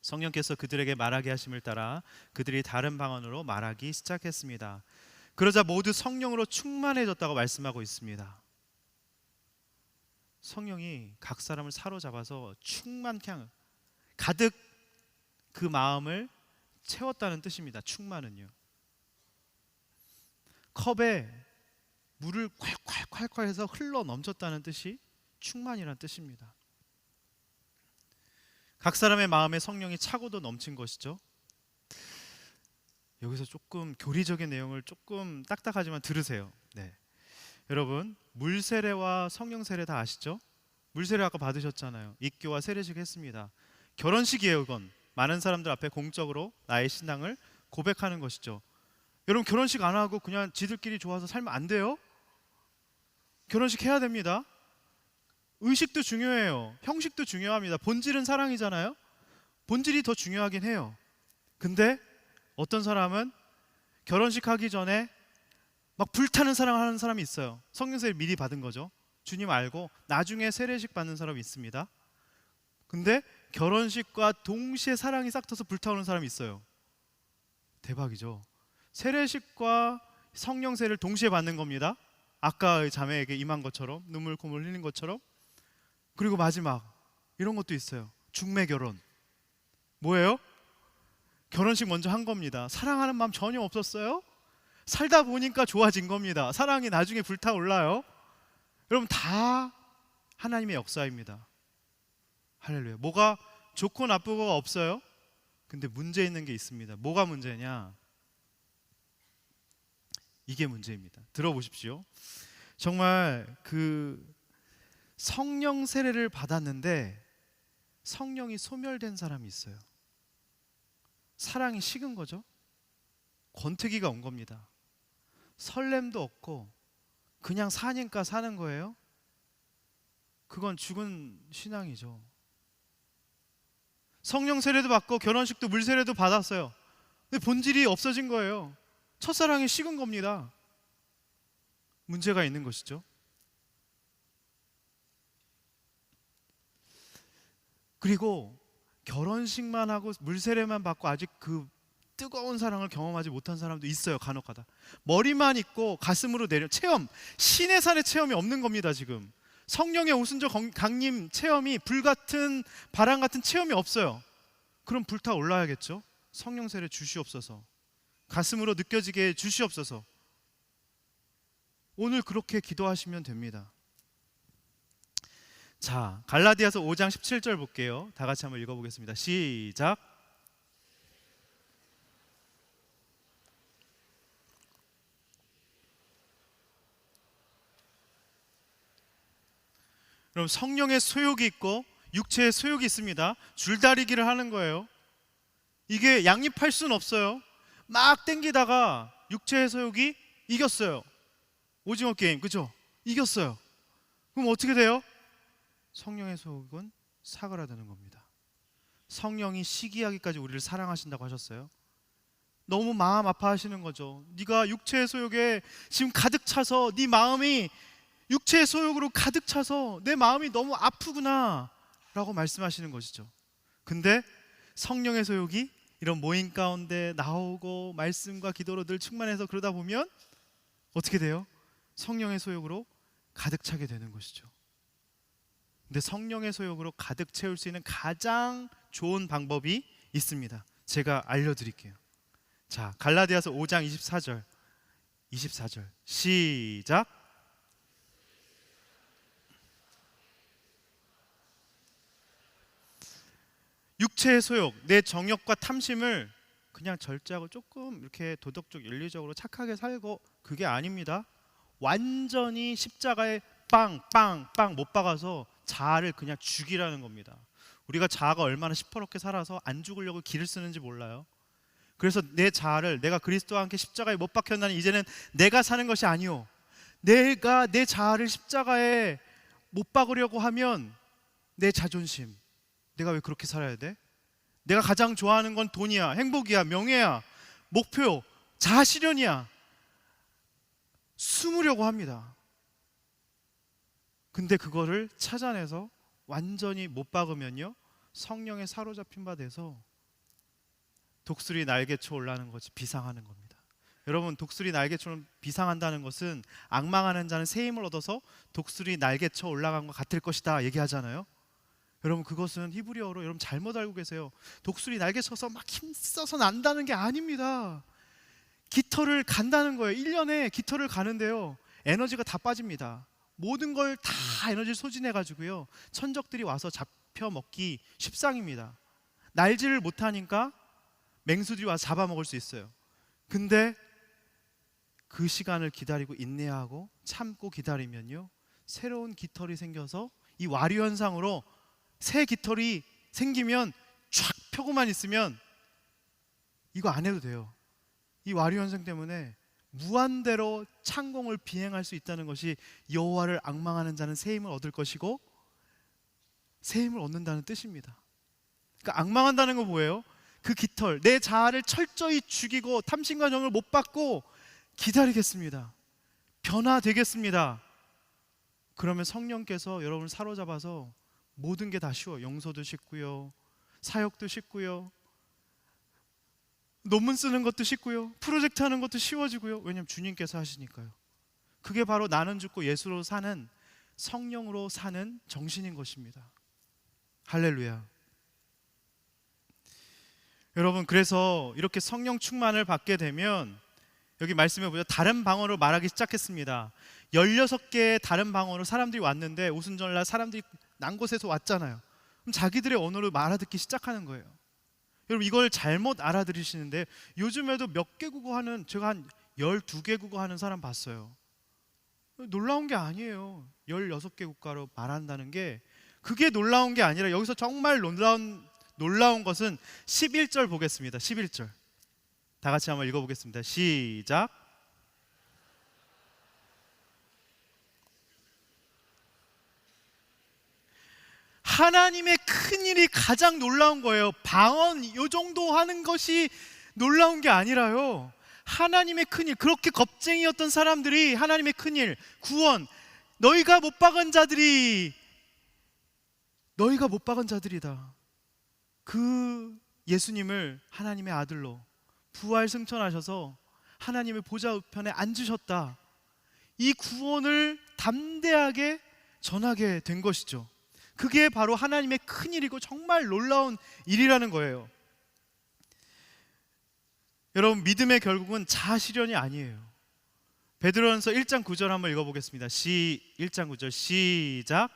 성령께서 그들에게 말하게 하심을 따라 그들이 다른 방언으로 말하기 시작했습니다. 그러자 모두 성령으로 충만해졌다고 말씀하고 있습니다. 성령이 각 사람을 사로잡아서 충만케 가득 그 마음을 채웠다는 뜻입니다. 충만은요, 컵에 물을 콸콸콸콸 해서 흘러 넘쳤다는 뜻이 충만이라는 뜻입니다. 각 사람의 마음에 성령이 차고도 넘친 것이죠. 여기서 조금 교리적인 내용을 조금 딱딱하지만 들으세요. 네. 여러분, 물 세례와 성령 세례 다 아시죠? 물 세례 아까 받으셨잖아요. 입교와 세례식 했습니다. 결혼식이에요. 그건 많은 사람들 앞에 공적으로 나의 신앙을 고백하는 것이죠. 여러분, 결혼식 안 하고 그냥 지들끼리 좋아서 살면 안 돼요. 결혼식 해야 됩니다. 의식도 중요해요. 형식도 중요합니다. 본질은 사랑이잖아요. 본질이 더 중요하긴 해요. 근데 어떤 사람은 결혼식 하기 전에 막 불타는 사랑을 하는 사람이 있어요. 성령 세례 미리 받은 거죠. 주님 알고 나중에 세례식 받는 사람이 있습니다. 근데 결혼식과 동시에 사랑이 싹 터서 불타오는 사람이 있어요. 대박이죠. 세례식과 성령 세례를 동시에 받는 겁니다. 아까 자매에게 임한 것처럼, 눈물 콧물 흘린 것처럼. 그리고 마지막 이런 것도 있어요. 중매 결혼. 뭐예요? 결혼식 먼저 한 겁니다. 사랑하는 마음 전혀 없었어요. 살다 보니까 좋아진 겁니다. 사랑이 나중에 불타올라요. 여러분, 다 하나님의 역사입니다. 할렐루야. 뭐가 좋고 나쁘고가 없어요. 근데 문제 있는 게 있습니다. 뭐가 문제냐? 이게 문제입니다. 들어보십시오. 정말 그 성령 세례를 받았는데 성령이 소멸된 사람이 있어요. 사랑이 식은 거죠. 권태기가 온 겁니다. 설렘도 없고 그냥 사니까 사는 거예요. 그건 죽은 신앙이죠. 성령 세례도 받고 결혼식도 물 세례도 받았어요. 근데 본질이 없어진 거예요. 첫사랑이 식은 겁니다. 문제가 있는 것이죠. 그리고 결혼식만 하고 물 세례만 받고 아직 그 뜨거운 사랑을 경험하지 못한 사람도 있어요. 간혹가다. 머리만 있고 가슴으로 내려 체험, 신의 산의 체험이 없는 겁니다. 지금 성령의 오순절 강림 체험이 불같은 바람 같은 체험이 없어요. 그럼 불타 올라야겠죠. 성령 세례 주시옵소서. 가슴으로 느껴지게 주시옵소서. 오늘 그렇게 기도하시면 됩니다. 자, 갈라디아서 5장 17절 볼게요. 다 같이 한번 읽어보겠습니다. 시작. 그럼 성령의 소욕이 있고 육체의 소욕이 있습니다. 줄다리기를 하는 거예요. 이게 양립할 수는 없어요. 막 땡기다가 육체의 소욕이 이겼어요. 오징어 게임, 그죠? 이겼어요. 그럼 어떻게 돼요? 성령의 소욕은 사그라드는 겁니다. 성령이 시기하기까지 우리를 사랑하신다고 하셨어요. 너무 마음 아파하시는 거죠. 네가 육체의 소욕에 지금 가득 차서 네 마음이 육체의 소욕으로 가득 차서 내 마음이 너무 아프구나 라고 말씀하시는 것이죠. 근데 성령의 소욕이 이런 모임 가운데 나오고 말씀과 기도로 늘 충만해서 그러다 보면 어떻게 돼요? 성령의 소욕으로 가득 차게 되는 것이죠. 근데 성령의 소욕으로 가득 채울 수 있는 가장 좋은 방법이 있습니다. 제가 알려드릴게요. 자, 갈라디아서 5장 24절 시작. 육체의 소욕, 내 정욕과 탐심을 그냥 절제하고 조금 이렇게 도덕적 윤리적으로 착하게 살고, 그게 아닙니다. 완전히 십자가에 빵빵빵 못 박아서 자아를 그냥 죽이라는 겁니다. 우리가 자아가 얼마나 시퍼렇게 살아서 안 죽으려고 길을 쓰는지 몰라요. 그래서 내 자아를, 내가 그리스도와 함께 십자가에 못 박혔나니 이제는 내가 사는 것이 아니오, 내가 내 자아를 십자가에 못 박으려고 하면 내 자존심, 내가 왜 그렇게 살아야 돼? 내가 가장 좋아하는 건 돈이야, 행복이야, 명예야, 목표, 자아실현이야. 숨으려고 합니다. 근데 그거를 찾아내서 완전히 못 박으면요, 성령에 사로잡힌 바 돼서 독수리 날개쳐 올라가는 것이 비상하는 겁니다. 여러분, 독수리 날개처럼 비상한다는 것은 앙망하는 자는 새 힘을 얻어서 독수리 날개쳐 올라간 것 같을 것이다 얘기하잖아요. 여러분, 그것은 히브리어로 여러분 잘못 알고 계세요. 독수리 날개 쳐서 막 힘써서 난다는 게 아닙니다. 깃털을 간다는 거예요. 1년에 깃털을 가는데요, 에너지가 다 빠집니다. 모든 걸 다 에너지를 소진해 가지고요, 천적들이 와서 잡혀 먹기 십상입니다. 날지를 못하니까 맹수들이 와서 잡아먹을 수 있어요. 근데 그 시간을 기다리고 인내하고 참고 기다리면요, 새로운 깃털이 생겨서 이 와류 현상으로 새 깃털이 생기면 쫙 펴고만 있으면 이거 안 해도 돼요. 이 와류 현상 때문에 무한대로 창공을 비행할 수 있다는 것이, 여호와를 앙망하는 자는 새 힘을 얻을 것이고 새 힘을 얻는다는 뜻입니다. 그러니까 앙망한다는 건 뭐예요? 그 깃털, 내 자아를 철저히 죽이고 탐심과 정을 못 받고 기다리겠습니다. 변화되겠습니다. 그러면 성령께서 여러분을 사로잡아서 모든 게 다 쉬워요. 용서도 쉽고요, 사역도 쉽고요, 논문 쓰는 것도 쉽고요, 프로젝트 하는 것도 쉬워지고요. 왜냐하면 주님께서 하시니까요. 그게 바로 나는 죽고 예수로 사는, 성령으로 사는 정신인 것입니다. 할렐루야. 여러분, 그래서 이렇게 성령 충만을 받게 되면 여기 말씀해 보죠. 다른 방언으로 말하기 시작했습니다. 16개의 다른 방언으로 사람들이 왔는데, 오순절날 사람들이 난 곳에서 왔잖아요. 그럼 자기들의 언어로 말아듣기 시작하는 거예요. 여러분, 이걸 잘못 알아들으시는데, 요즘에도 몇 개 국어 하는, 제가 한 12개 국어 하는 사람 봤어요. 놀라운 게 아니에요. 16개 국가로 말한다는 게 그게 놀라운 게 아니라, 여기서 정말 놀라운 것은 11절 보겠습니다. 11절 다 같이 한번 읽어보겠습니다. 시작. 하나님의 큰일이 가장 놀라운 거예요. 방언 이 정도 하는 것이 놀라운 게 아니라요, 하나님의 큰일, 그렇게 겁쟁이였던 사람들이 하나님의 큰일, 구원, 너희가 못 박은 자들이다. 그 예수님을 하나님의 아들로 부활 승천하셔서 하나님의 보좌 우편에 앉으셨다. 이 구원을 담대하게 전하게 된 것이죠. 그게 바로 하나님의 큰일이고 정말 놀라운 일이라는 거예요. 여러분, 믿음의 결국은 자아실현이 아니에요. 베드로전서 1장 9절 한번 읽어보겠습니다. 1장 9절 시작.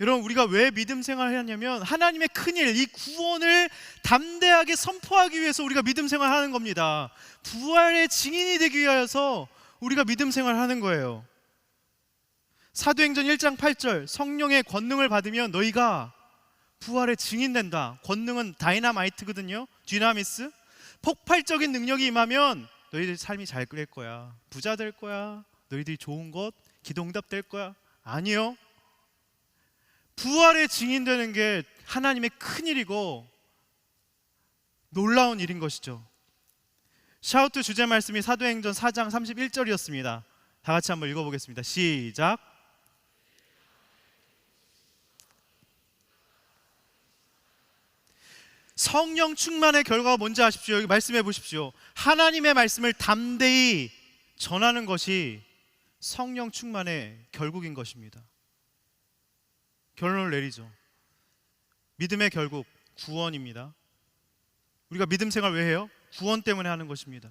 여러분, 우리가 왜 믿음 생활을 하냐면 하나님의 큰일, 이 구원을 담대하게 선포하기 위해서 우리가 믿음 생활을 하는 겁니다. 부활의 증인이 되기 위해서 우리가 믿음 생활을 하는 거예요. 사도행전 1장 8절, 성령의 권능을 받으면 너희가 부활의 증인된다. 권능은 다이나마이트거든요. 디나미스. 폭발적인 능력이 임하면 너희들 삶이 잘 될 거야, 부자 될 거야, 너희들이 좋은 것, 기도응답 될 거야. 아니요, 부활의 증인되는 게 하나님의 큰일이고 놀라운 일인 것이죠. 샤우트 주제 말씀이 사도행전 4장 31절이었습니다. 다 같이 한번 읽어보겠습니다. 시작. 성령 충만의 결과가 뭔지 아십시오? 여기 말씀해 보십시오. 하나님의 말씀을 담대히 전하는 것이 성령 충만의 결국인 것입니다. 결론을 내리죠. 믿음의 결국 구원입니다. 우리가 믿음 생활 왜 해요? 구원 때문에 하는 것입니다.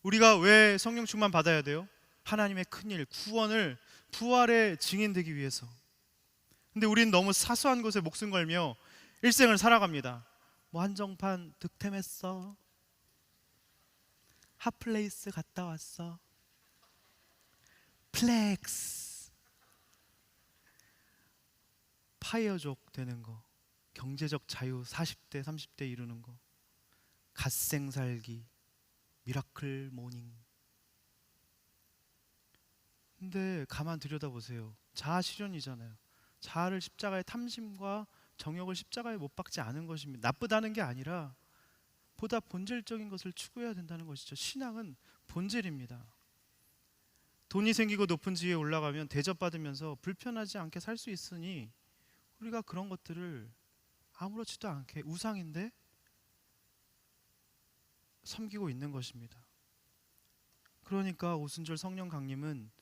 우리가 왜 성령 충만 받아야 돼요? 하나님의 큰일, 구원을, 부활의 증인되기 위해서. 근데 우리는 너무 사소한 것에 목숨 걸며 일생을 살아갑니다. 뭐 한정판 득템했어, 핫플레이스 갔다 왔어, 플렉스, 파이어족 되는 거, 경제적 자유 40대 30대 이루는 거, 갓생 살기, 미라클 모닝. 근데 가만 들여다보세요. 자아 실현이잖아요. 자아를 십자가의 탐심과 정욕을 십자가에 못 박지 않은 것입니다. 나쁘다는 게 아니라 보다 본질적인 것을 추구해야 된다는 것이죠. 신앙은 본질입니다. 돈이 생기고 높은 지위에 올라가면 대접받으면서 불편하지 않게 살 수 있으니 우리가 그런 것들을 아무렇지도 않게 우상인데 섬기고 있는 것입니다. 그러니까 오순절 성령 강림은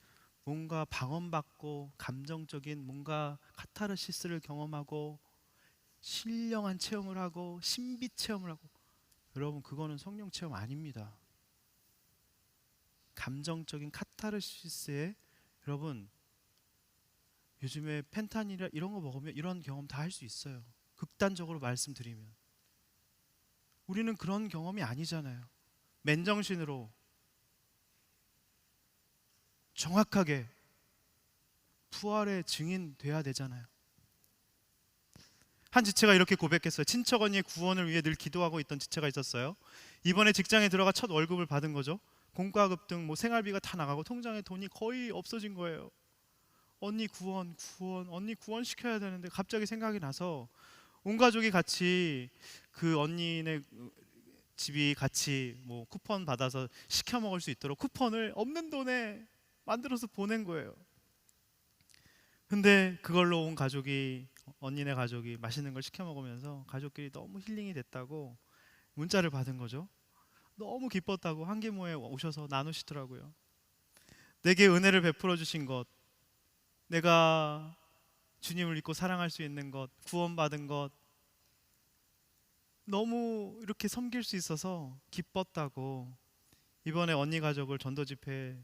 뭔가 방언받고 감정적인 뭔가 카타르시스를 경험하고 신령한 체험을 하고 신비 체험을 하고, 여러분 그거는 성령 체험 아닙니다. 감정적인 카타르시스에 여러분 요즘에 펜타닐이라 이런 거 먹으면 이런 경험 다 할 수 있어요. 극단적으로 말씀드리면 우리는 그런 경험이 아니잖아요. 맨정신으로 정확하게 부활의 증인 돼야 되잖아요. 한 지체가 이렇게 고백했어요. 친척 언니의 구원을 위해 늘 기도하고 있던 지체가 있었어요. 이번에 직장에 들어가 첫 월급을 받은 거죠. 공과급 등 뭐 생활비가 다 나가고 통장에 돈이 거의 없어진 거예요. 언니 구원, 언니 구원 시켜야 되는데 갑자기 생각이 나서 온 가족이 같이 그 언니네 집이 같이 뭐 쿠폰 받아서 시켜 먹을 수 있도록 쿠폰을 없는 돈에 만들어서 보낸 거예요. 근데 그걸로 온 가족이, 언니네 가족이 맛있는 걸 시켜 먹으면서 가족끼리 너무 힐링이 됐다고 문자를 받은 거죠. 너무 기뻤다고 한계모에 오셔서 나누시더라고요. 내게 은혜를 베풀어 주신 것, 내가 주님을 믿고 사랑할 수 있는 것, 구원받은 것, 너무 이렇게 섬길 수 있어서 기뻤다고 이번에 언니 가족을 전도 집회에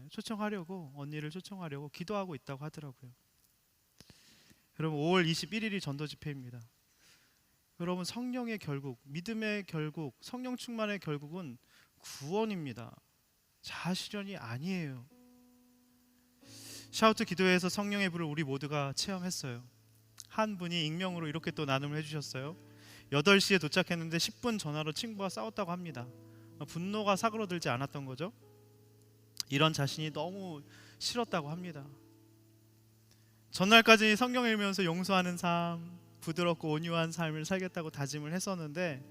초청하려고, 언니를 초청하려고 기도하고 있다고 하더라고요. 여러분 5월 21일이 전도 집회입니다. 여러분 성령의 결국, 믿음의 결국, 성령 충만의 결국은 구원입니다. 자아 실현이 아니에요. 샤우트 기도회에서 성령의 불을 우리 모두가 체험했어요. 한 분이 익명으로 이렇게 또 나눔을 해주셨어요. 8시에 도착했는데 10분 전화로 친구와 싸웠다고 합니다. 분노가 사그러들지 않았던 거죠. 이런 자신이 너무 싫었다고 합니다. 전날까지 성경 읽으면서 용서하는 삶, 부드럽고 온유한 삶을 살겠다고 다짐을 했었는데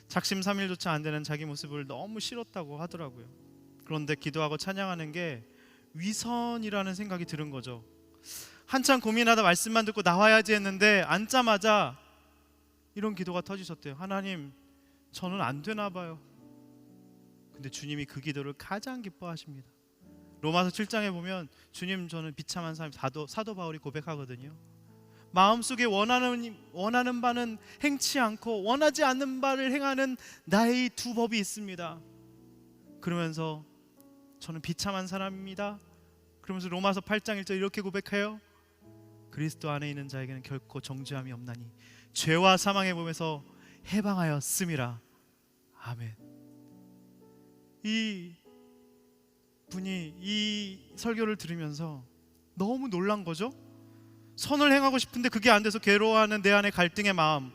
작심삼일조차 안 되는 자기 모습을 너무 싫었다고 하더라고요. 그런데 기도하고 찬양하는 게 위선이라는 생각이 들은 거죠. 한참 고민하다 말씀만 듣고 나와야지 했는데 앉자마자 이런 기도가 터지셨대요. 하나님, 저는 안 되나 봐요. 근데 주님이 그 기도를 가장 기뻐하십니다. 로마서 7장에 보면 주님, 저는 비참한 사람, 사도 바울이 고백하거든요. 마음속에 원하는 바는 행치 않고 원하지 않는 바를 행하는 나의 두 법이 있습니다. 그러면서 저는 비참한 사람입니다. 그러면서 로마서 8장 1절 이렇게 고백해요. 그리스도 안에 있는 자에게는 결코 정죄함이 없나니 죄와 사망의 몸에서 해방하였음이라. 아멘. 이 분이 이 설교를 들으면서 너무 놀란 거죠. 선을 행하고 싶은데 그게 안 돼서 괴로워하는 내 안의 갈등의 마음,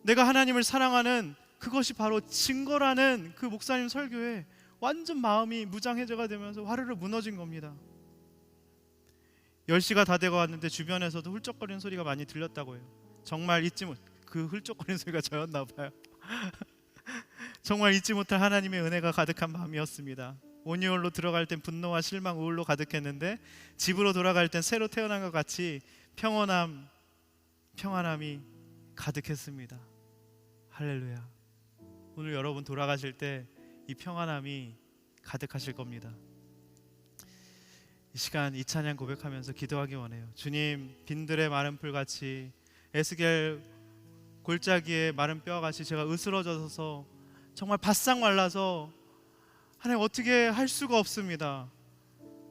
내가 하나님을 사랑하는 그것이 바로 증거라는 그 목사님 설교에 완전 마음이 무장해제가 되면서 화르르 무너진 겁니다. 10시가 다 되고 왔는데 주변에서도 훌쩍거리는 소리가 많이 들렸다고 해요. 정말 그 훌쩍거리는 소리가 저였나 봐요. 정말 잊지 못할 하나님의 은혜가 가득한 밤이었습니다. 온유홀로 들어갈 땐 분노와 실망, 우울로 가득했는데 집으로 돌아갈 땐 새로 태어난 것 같이 평온함, 평안함이 가득했습니다. 할렐루야. 오늘 여러분 돌아가실 때 이 평안함이 가득하실 겁니다. 이 시간 이 찬양 고백하면서 기도하기 원해요. 주님, 빈들의 마른 풀같이, 에스겔 골짜기의 마른 뼈같이 제가 으스러져서 정말 바싹 말라서 하나님 어떻게 할 수가 없습니다.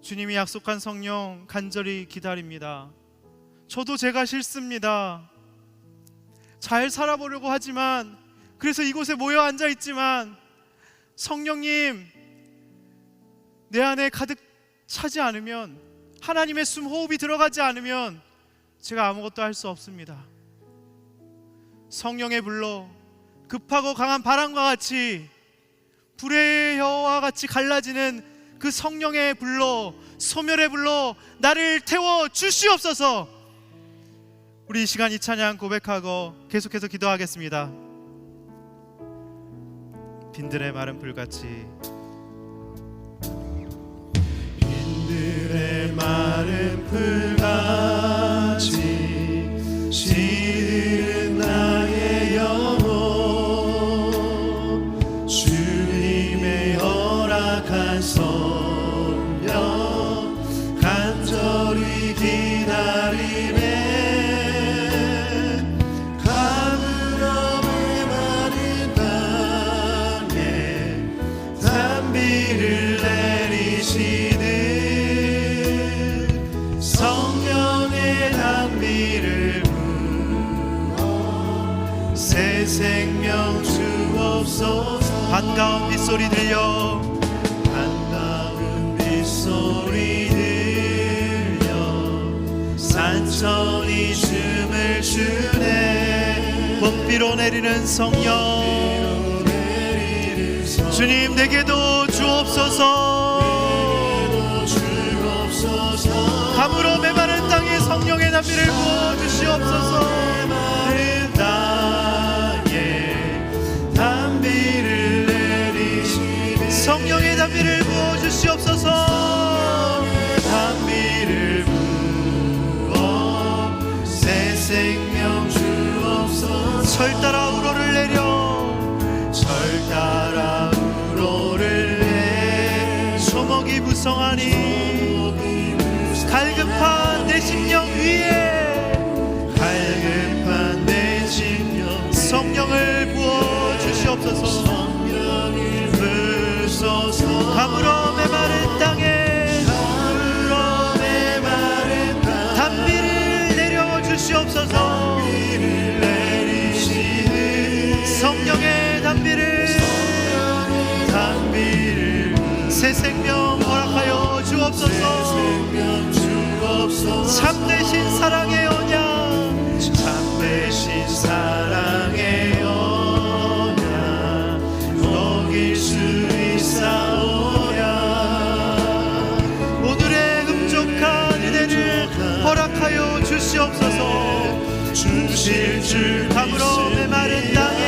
주님이 약속한 성령 간절히 기다립니다. 저도 제가 싫습니다. 잘 살아보려고 하지만, 그래서 이곳에 모여 앉아 있지만 성령님 내 안에 가득 차지 않으면, 하나님의 숨 호흡이 들어가지 않으면 제가 아무것도 할 수 없습니다. 성령의 불로 급하고 강한 바람과 같이, 불의 혀와 같이 갈라지는 그 성령의 불로, 소멸의 불로 나를 태워 주시옵소서. 우리 이 시간 이 찬양 고백하고 계속해서 기도하겠습니다. 빈들의 마른 풀같이, 빈들의 마른 풀같이 시든 나의 영혼, 주님의 허락한 성령 간절히 기다리네. 가물음에 마른 땅에 단비를 내리시는 성령의 단비를 부어 새 생명 주옵소서. 반가운 빗소리 들려, 반가운 빗소리 들려 산천이 춤을 추네. 복비로 내리는 성령, 주님 내게도 주옵소서. 가물어 메마른 땅에 성령의 단비를 부어주시옵소서. 메마른 땅에 단비를 내리시네. 성령의 단비를 부어주시옵소서. 단비를 부어 새 생명 주옵소서. 철 따라 우러를 내려, 철 따라 우러를 내. 소목이 무성하니 갈급한 내 심령 위에, 갈급한 내 심령 성령을 부어 주시옵소서. 성령을 부으소서. 가물어 메마른 땅에, 가물어 메마른 땅 단비를 내려 주시옵소서. 단비를 내리시는 성령의 단비를, 단비를 새 생명 허락하여 주옵소서. 참되신 사랑의 언약, 참되신 사랑의 언약 어길 수 있사오냐. 오늘의 흡족한 은혜를 허락하여 주시옵소서. 주실 줄 가물어 메마른 땅에,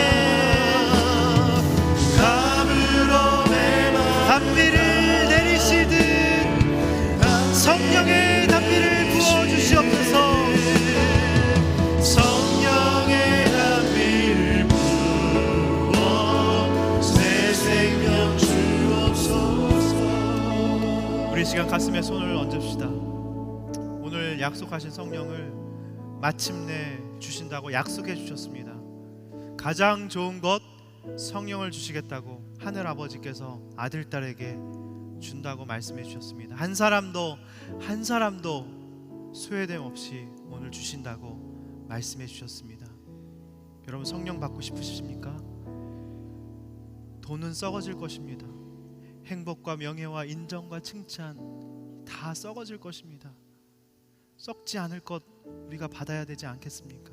가물어 메마른 단비를 내리시듯 성령의 단비를 부어주시옵소서. 성령의 단비를 부어 새 생명 주옵소서. 우리 시간 가슴에 손을 얹읍시다. 오늘 약속하신 성령을 마침내 주신다고 약속해 주셨습니다. 가장 좋은 것 성령을 주시겠다고 하늘 아버지께서 아들 딸에게 준다고 말씀해 주셨습니다. 한 사람도 소외됨 없이 오늘 주신다고 말씀해 주셨습니다. 여러분 성령 받고 싶으십니까? 돈은 썩어질 것입니다. 행복과 명예와 인정과 칭찬 다 썩어질 것입니다. 썩지 않을 것 우리가 받아야 되지 않겠습니까?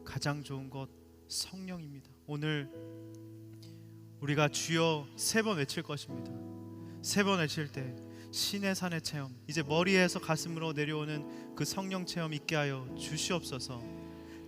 가장 좋은 것 성령입니다. 오늘 우리가 주여 3번 외칠 것입니다. 3번 외칠 때 신의 산의 체험, 이제 머리에서 가슴으로 내려오는 그 성령 체험 있게 하여 주시옵소서.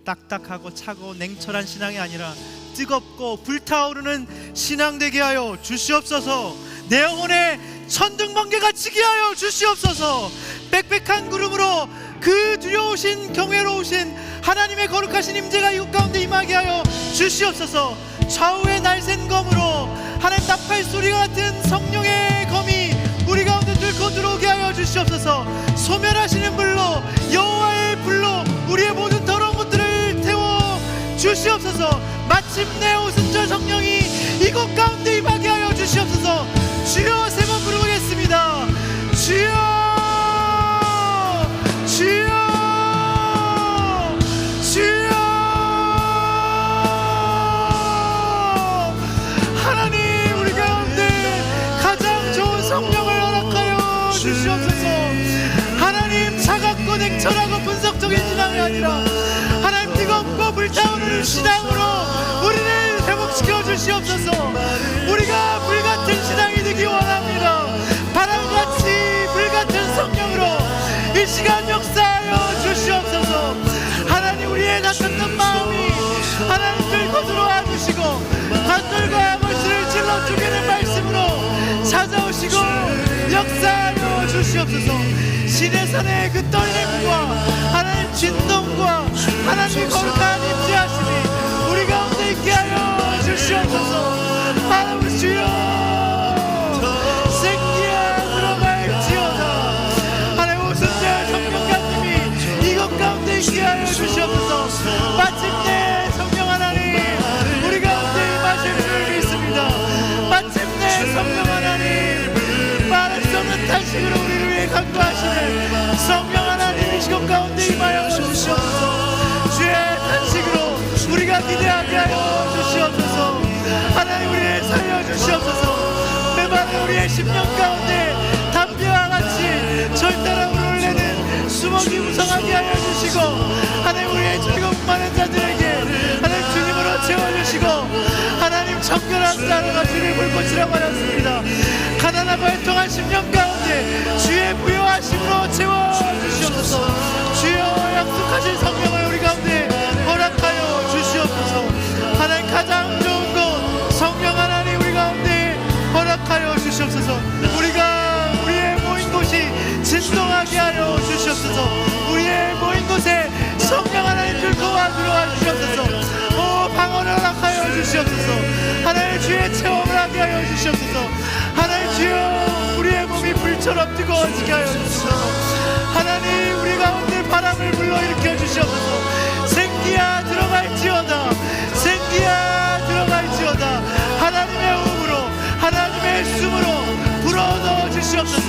딱딱하고 차고 냉철한 신앙이 아니라 뜨겁고 불타오르는 신앙 되게 하여 주시옵소서. 내 영혼에 천둥번개가 치게 하여 주시옵소서. 빽빽한 구름으로 그 두려우신 경외로우신 하나님의 거룩하신 임재가 이곳 가운데 임하게 하여 주시옵소서. 좌우의 날쌘 검으로 하나님 나팔 소리가 같은 성령의 검이 우리 가운데 뚫고 들어오게 하여 주시옵소서. 소멸하시는 불로, 여호와의 불로 우리의 모든 더러운 것들을 태워 주시옵소서. 마침내 오순절 성령이 이곳 가운데 임하게 하여 주시옵소서. 주여, 세 번 부르겠습니다. 주여, 주여, 주여. 하나님, 우리 가운데 가장 좋은 성령을 허락하여 주시옵소서. 하나님, 차갑고 냉철하고 분석적인 신앙이 아니라 하나님, 뜨겁고 불타오르는 신앙으로 우리를 회복시켜 주시옵소서. 우리가 불같은 신앙이 되기 원합니다. 바람같이 불같은 성령으로 이 시간 역사하여 주시옵소서. 하나님, 우리의 닫혔던 마음이 하나님 뚫고 들어와 주시고 한돌과 물수를 찔러 죽이는 말씀으로 찾아오시고 역사하여 주시옵소서. 시내산의 그 떨림과 하나님 진동과 하나님 거룩한 임재하심이 우리 가운데 있게 하여 주시옵소서. 하나님, 주여, 생기야 들어갈지어다. 하나님, 오순절 성령감님이 이것 가운데 있게 하여 주시옵소서. 마침내 성령 하나님 우리 가운데 임하실 줄 믿습니다. 마침내 성령 하나님 말할 수 없는 탄식으로 우리를 위해 간구하시는 성령 하나님 이시것 가운데 임하여 주시옵소서. 주의 탄식으로 우리가 기대하게 하여 주시옵소서. 하나님, 우리를 살려주시옵소서. 메마른 우리의 심령 가운데 담배와 같이 절대로 오르내는 수목이 우성하게 하여 주시고 하나님, 우리의 즐거움 많은 자들에게 하나님 주님으로 채워주시고 하나님, 청결한 자라가 주를 불꽃이라고 하였습니다. 가난하고 애통한 심령 가운데 주의 부여하심으로 채워주시옵소서. 주여, 약속하신 성령을 우리 가운데 허락하여 주시옵소서. 하나님, 가장 좋은 곳 성령 하나님 우리 가운데 허락하여 주시옵소서. 우리가 우리의 모인 곳이 진동하게 하여 주시옵소서. 우리의 모인 곳에 성령 하나님 들고와 들어와 주시옵소서. 오, 방언을 허락하여 주시옵소서. 하나님, 주의 체험을 하게 하여 주시옵소서. 하나님, 주여, 우리의 몸이 불처럼 뜨거워지게 하여 주시옵소서. 하나님, 우리 가운데 바람을 불러일으켜 주시옵소서. 생기야 들어갈지어다. 생기야 들어갈지어다. 하나님의 호흡으로, 하나님의 숨으로 불어넣어 주시옵소서.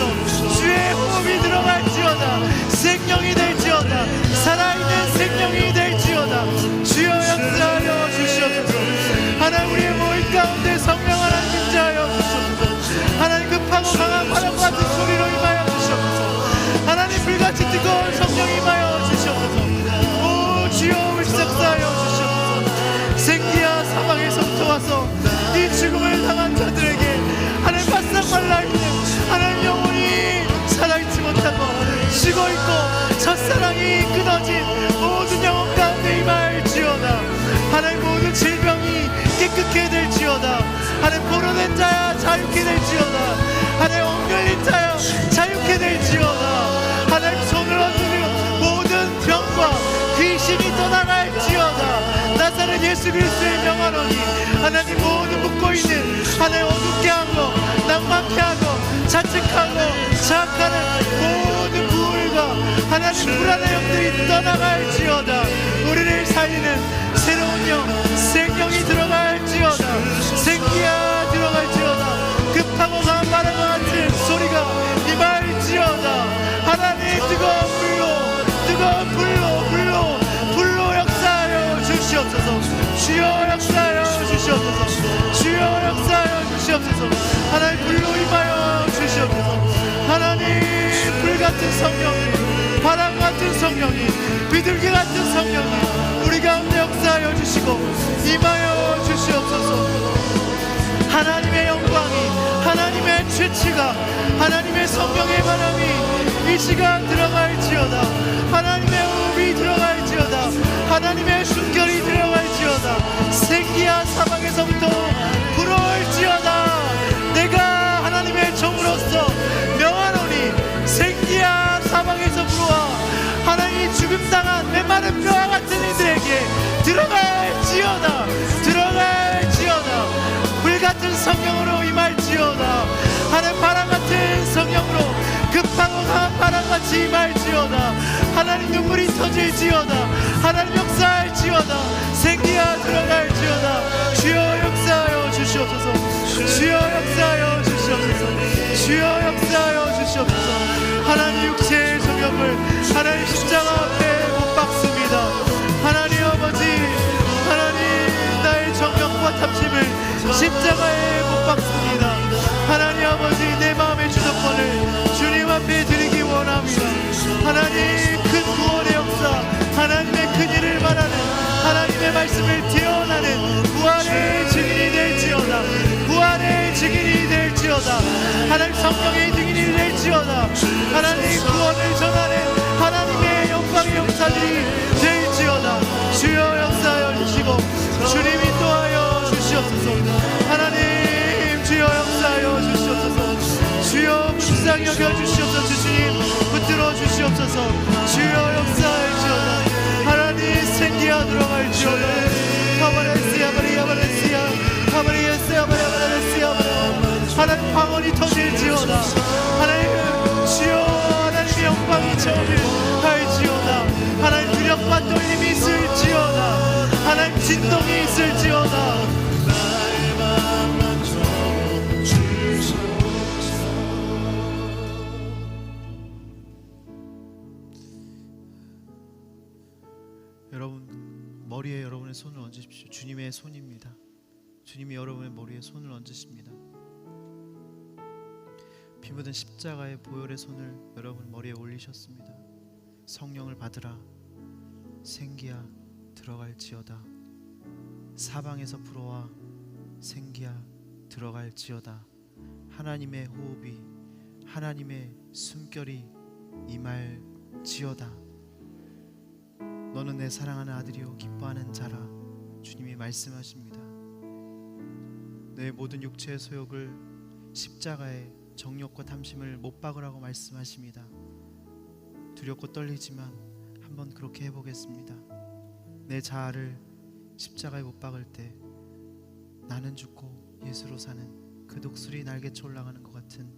주의 호흡이 들어갈지어다. 생명이 될지어다. 살아있는 생명이 될지어다. 주여, 역사하여 주시옵소서. 하나님, 우리의 모임 가운데 성령 하나님 임재하여 주시옵소서. 하나님, 급하고 강한 바람 같은 소리로 임하여 주시옵소서. 하나님, 불같이 뜨거운 성령 임하여 주시옵소서. 오, 주여, 역사하여 주시옵소서. 생기야 사방에서부터 와서 이 죽음을 당한 자들에게 하나님, 바싹 말라있는 하나님, 영혼이 살아있지 못하고 죽어있고 첫사랑이 끊어진 모든 영혼 가운데 임할지어다. 하나님, 모든 질병이 깨끗게 될지어다. 하나님, 포로된 자야 자유케 될지어다. 하나님, 엉결린 자야 자유케 될지어다. 하나님, 손을 얹는 모든 병과 귀신이 떠나갈지어다. 나사렛 예수 그리스도의 명하노니 하나님, 모든 묶고있는 하나님, 어둡게 하고 낭만케 하고 자책하고 자학하는 모든 부울과 하나님, 불안의 영들이 떠나갈지어다. 우리를 살리는 새로운 영, 생명이 들어갈지어다. 생기야 들어갈지어다. 급하고 강한 바람과 같은 소리가 임할지어다. 하나님, 뜨거운 불로 역사하여 주시옵소서. 주여, 역사하여 주시옵소서. 주여, 역사하여 주시옵소서. 하나님, 불로 임하여 주시옵소서. 하나님, 불같은 성령이, 바람같은 성령이, 비둘기 같은 성령이 우리 가운데 역사하여 주시고 임하여 주시옵소서. 하나님의 영광이, 하나님의 최치가, 하나님의 성령의 바람이 이 시간 들어갈지어다. 하나님의 호흡이 들어갈지어다. 하나님의 숨결이 들어갈지어다. 생기야 사방에서부터 불어올지어다. 내가 하나님의 종으로서 명하노니 생기야 사방에서 불어와 하나님 죽음당한 메마른 뼈와 같은 이들에게 들어갈지어다. 들어갈지어다. 불같은 성령으로 임할지어다. 하나님 바람같은 성령으로 급하고 강한 바람같이 임할지어다. 하나님 눈물이 터질지어다. 하나님 역사할지어다. 생기야 들어갈지어다. 주여 역사하여 주시옵소서. 주여 역사하여 주시옵소서. 주여 역사하여 주시옵소서. 하나님 육체의 정욕을 하나님 십자가 앞에 못 박습니다. 하나님 아버지, 하나님 나의 정욕과 탐심을 십자가에 못 박습니다. 하나님 아버지, 내 마음의 주도권을 주님 앞에 드리기 원합니다. 하나님 큰 구원의 역사, 하나님의 큰 일을 말하는 하나님의 말씀을 태어나는 부활의 증인이 될지어다. 부활의 증인이 될지어다. 하나님 성령의 증인이 될지어다. 하나님 구원을 전하는 하나님의 영광의 역사들이 될지어다. 주여 역사하여 주시고 주님이 또하여 주시옵소서. 하나님 주여 역사하여 주시옵소서. 주여 불쌍히 여겨 주시옵소서. 주님 붙들어 주시옵소서. 주여 역사할지어다. 하나님 생기야 들어갈지어다. 하바레스야 바리야 바레스야 하바레스야 바리야 바레스야 하나님 방언이 터질지어다. 하나님 주여 하나님의 영광이 저를 할지어다. 하나님 두렵과 떨림이 있을지어다. 하나님 진동이 있을지어다. 여러분 머리에 여러분의 손을 얹으십시오. 주님의 손입니다. 주님이 여러분의 머리에 손을 얹으십니다. 피 묻은 십자가의 보혈의 손을 여러분 머리에 올리셨습니다. 성령을 받으라. 생기야 들어갈지어다. 사방에서 불어와 생기야 들어갈지어다. 하나님의 호흡이, 하나님의 숨결이 임할지어다. 너는 내 사랑하는 아들이요 기뻐하는 자라. 주님이 말씀하십니다. 내 모든 육체의 소욕을 십자가에 정욕과 탐심을 못 박으라고 말씀하십니다. 두렵고 떨리지만 한번 그렇게 해보겠습니다. 내 자아를 십자가에 못 박을 때 나는 죽고 예수로 사는 그 독수리 날개쳐 올라가는 것 같은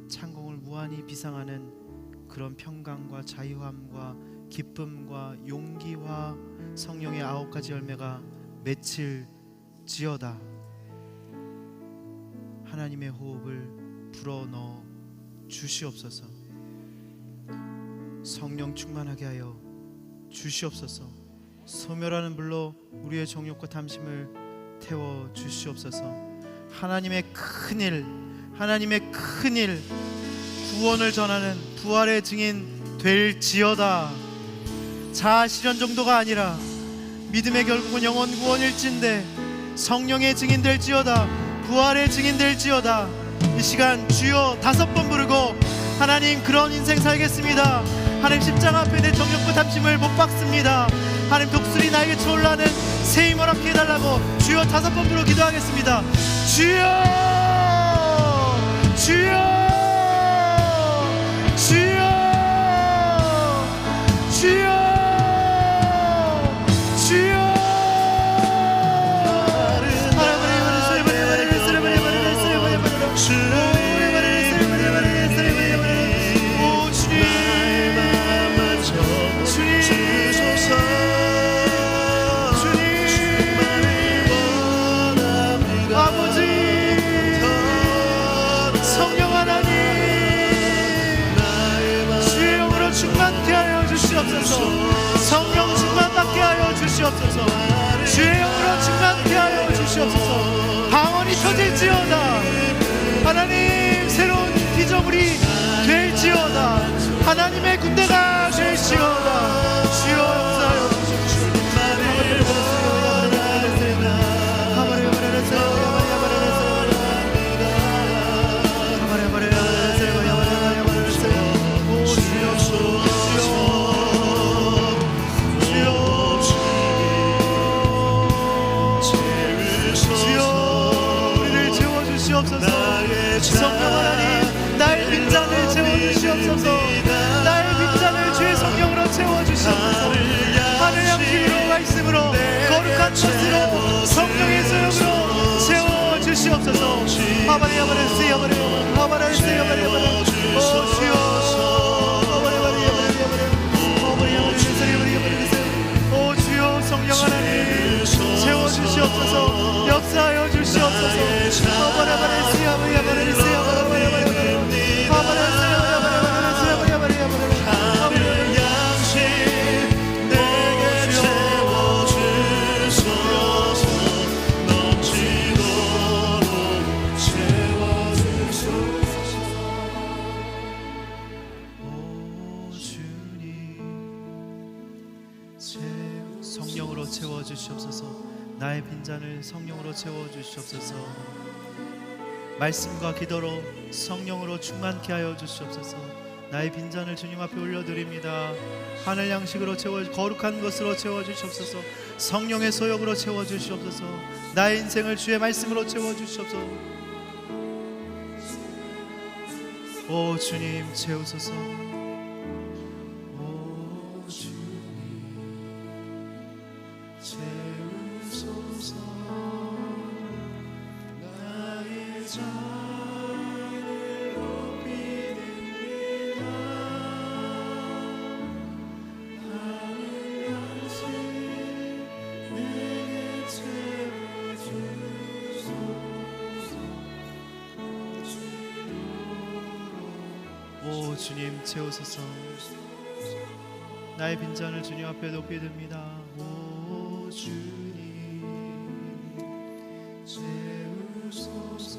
창공을 무한히 비상하는 그런 평강과 자유함과 기쁨과 용기와 성령의 9가지 열매가 맺힐지어다. 하나님의 호흡을 불어넣어 주시옵소서. 성령 충만하게 하여 주시옵소서. 소멸하는 불로 우리의 정욕과 탐심을 태워 주시옵소서. 하나님의 큰일, 하나님의 큰일, 구원을 전하는 부활의 증인 될지어다. 자아 실현 정도가 아니라 믿음의 결국은 영원 구원일진데 성령의 증인 될지어다. 부활의 증인 될지어다. 이 시간 주여 5번 부르고 하나님 그런 인생 살겠습니다. 하나님 십자가 앞에 내 정욕과 탐심을 못 박습니다. 하나님 독수리 나에게 쳐올라는 새 힘 허락해 달라고 주여 5번 부르고 기도하겠습니다. 주여 주여 주여 주여 성령 충만받게 하여 주시옵소서. 주의 영으로 충만케 하여 주시옵소서. 방언이 터질지어다. 하나님 새로운 기적물이 될지어다. 하나님의 군대가 될지어다. 주여 역사하여 주시옵소서. 성령 하나님 나의 빈잔을 채워주시옵소서. 나의 빈잔을 주의 성령으로 채워 거룩한 것으로 성령의 소용으로 채워주시옵소서. 오 주여 성령 하나님 채워주시옵소서. 역사하여 주시옵소서. 성령으로 채워주시옵소서. 나의 빈잔을 성령으로 채워주시옵소서. 말씀과 기도로 성령으로 충만케 하여 주시옵소서. 나의 빈잔을 주님 앞에 올려드립니다. 하늘 양식으로 거룩한 것으로 채워주시옵소서. 성령의 소욕으로 채워주시옵소서. 나의 인생을 주의 말씀으로 채워주시옵소서. 오 주님 채우소서. 오 주님 채우소서. 나의 빈잔을 주님 앞에 높이 듭니다. 오 주님 채우소서.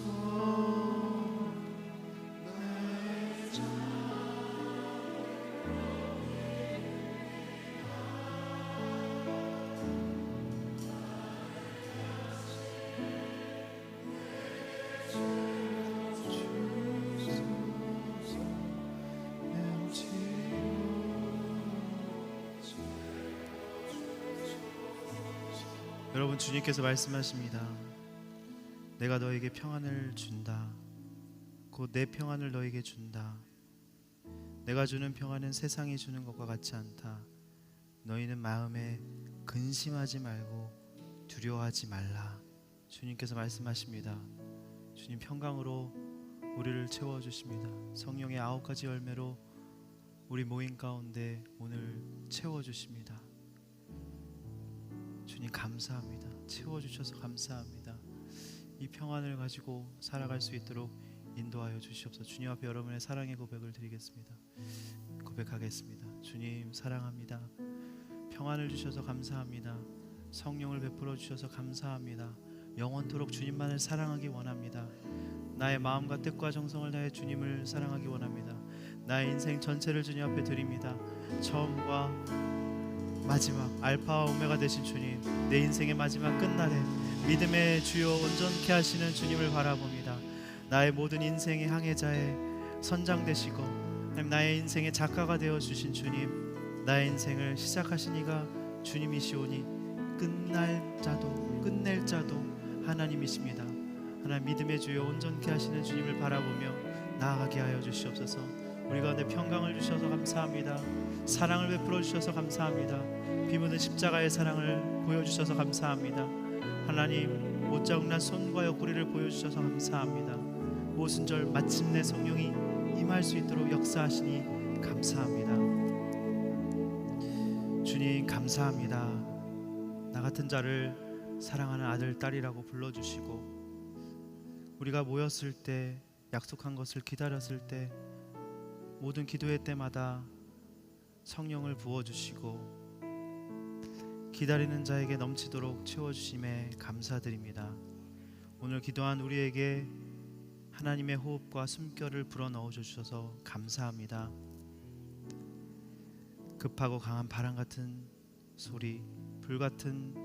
나의 잔 여러분 주님께서 말씀하십니다. 내가 너에게 평안을 준다. 곧 내 평안을 너에게 준다. 내가 주는 평안은 세상이 주는 것과 같지 않다. 너희는 마음에 근심하지 말고 두려워하지 말라. 주님께서 말씀하십니다. 주님 평강으로 우리를 채워주십니다. 성령의 9가지 열매로 우리 모임 가운데 오늘 채워주십니다. 주님 감사합니다. 채워주셔서 감사합니다. 이 평안을 가지고 살아갈 수 있도록 인도하여 주시옵소서. 주님 앞에 여러분의 사랑의 고백을 드리겠습니다. 고백하겠습니다. 주님 사랑합니다. 평안을 주셔서 감사합니다. 성령을 베풀어 주셔서 감사합니다. 영원토록 주님만을 사랑하기 원합니다. 나의 마음과 뜻과 정성을 다해 주님을 사랑하기 원합니다. 나의 인생 전체를 주님 앞에 드립니다. 처음과 마지막 알파와 오메가 되신 주님, 내 인생의 마지막 끝날에 믿음의 주요 온전케 하시는 주님을 바라봅니다. 나의 모든 인생의 항해자의 선장 되시고 나의 인생의 작가가 되어 주신 주님, 나의 인생을 시작하신 이가 주님이시오니 끝낼 자도 하나님이십니다. 하나님 믿음의 주요 온전케 하시는 주님을 바라보며 나아가게 하여 주시옵소서. 우리 가운데 평강을 주셔서 감사합니다. 사랑을 베풀어 주셔서 감사합니다. 피 묻은 십자가의 사랑을 보여주셔서 감사합니다. 하나님 못자국난 손과 옆구리를 보여주셔서 감사합니다. 오순절 마침내 성령이 임할 수 있도록 역사하시니 감사합니다. 주님 감사합니다. 나 같은 자를 사랑하는 아들 딸이라고 불러주시고 우리가 모였을 때 약속한 것을 기다렸을 때 모든 기도회 때마다 성령을 부어주시고 기다리는 자에게 넘치도록 채워주심에 감사드립니다. 오늘 기도한 우리에게 하나님의 호흡과 숨결을 불어넣어 주셔서 감사합니다. 급하고 강한 바람 같은 소리, 불같은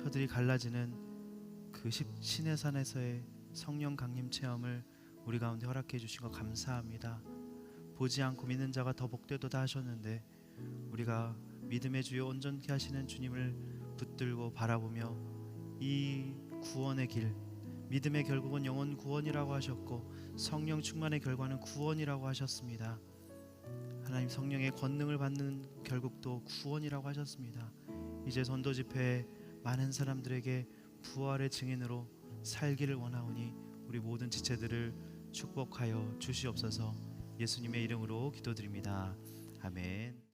혀들이 갈라지는 그 시내산에서의 성령 강림 체험을 우리 가운데 허락해 주신 것 감사합니다. 보지 않고 믿는 자가 더 복되도다 하셨는데 우리가 믿음의 주요 온전케 하시는 주님을 붙들고 바라보며 이 구원의 길, 믿음의 결국은 영혼 구원이라고 하셨고 성령 충만의 결과는 구원이라고 하셨습니다. 하나님 성령의 권능을 받는 결국도 구원이라고 하셨습니다. 이제 전도 집회에 많은 사람들에게 부활의 증인으로 살기를 원하오니 우리 모든 지체들을 축복하여 주시옵소서. 예수님의 이름으로 기도드립니다. 아멘.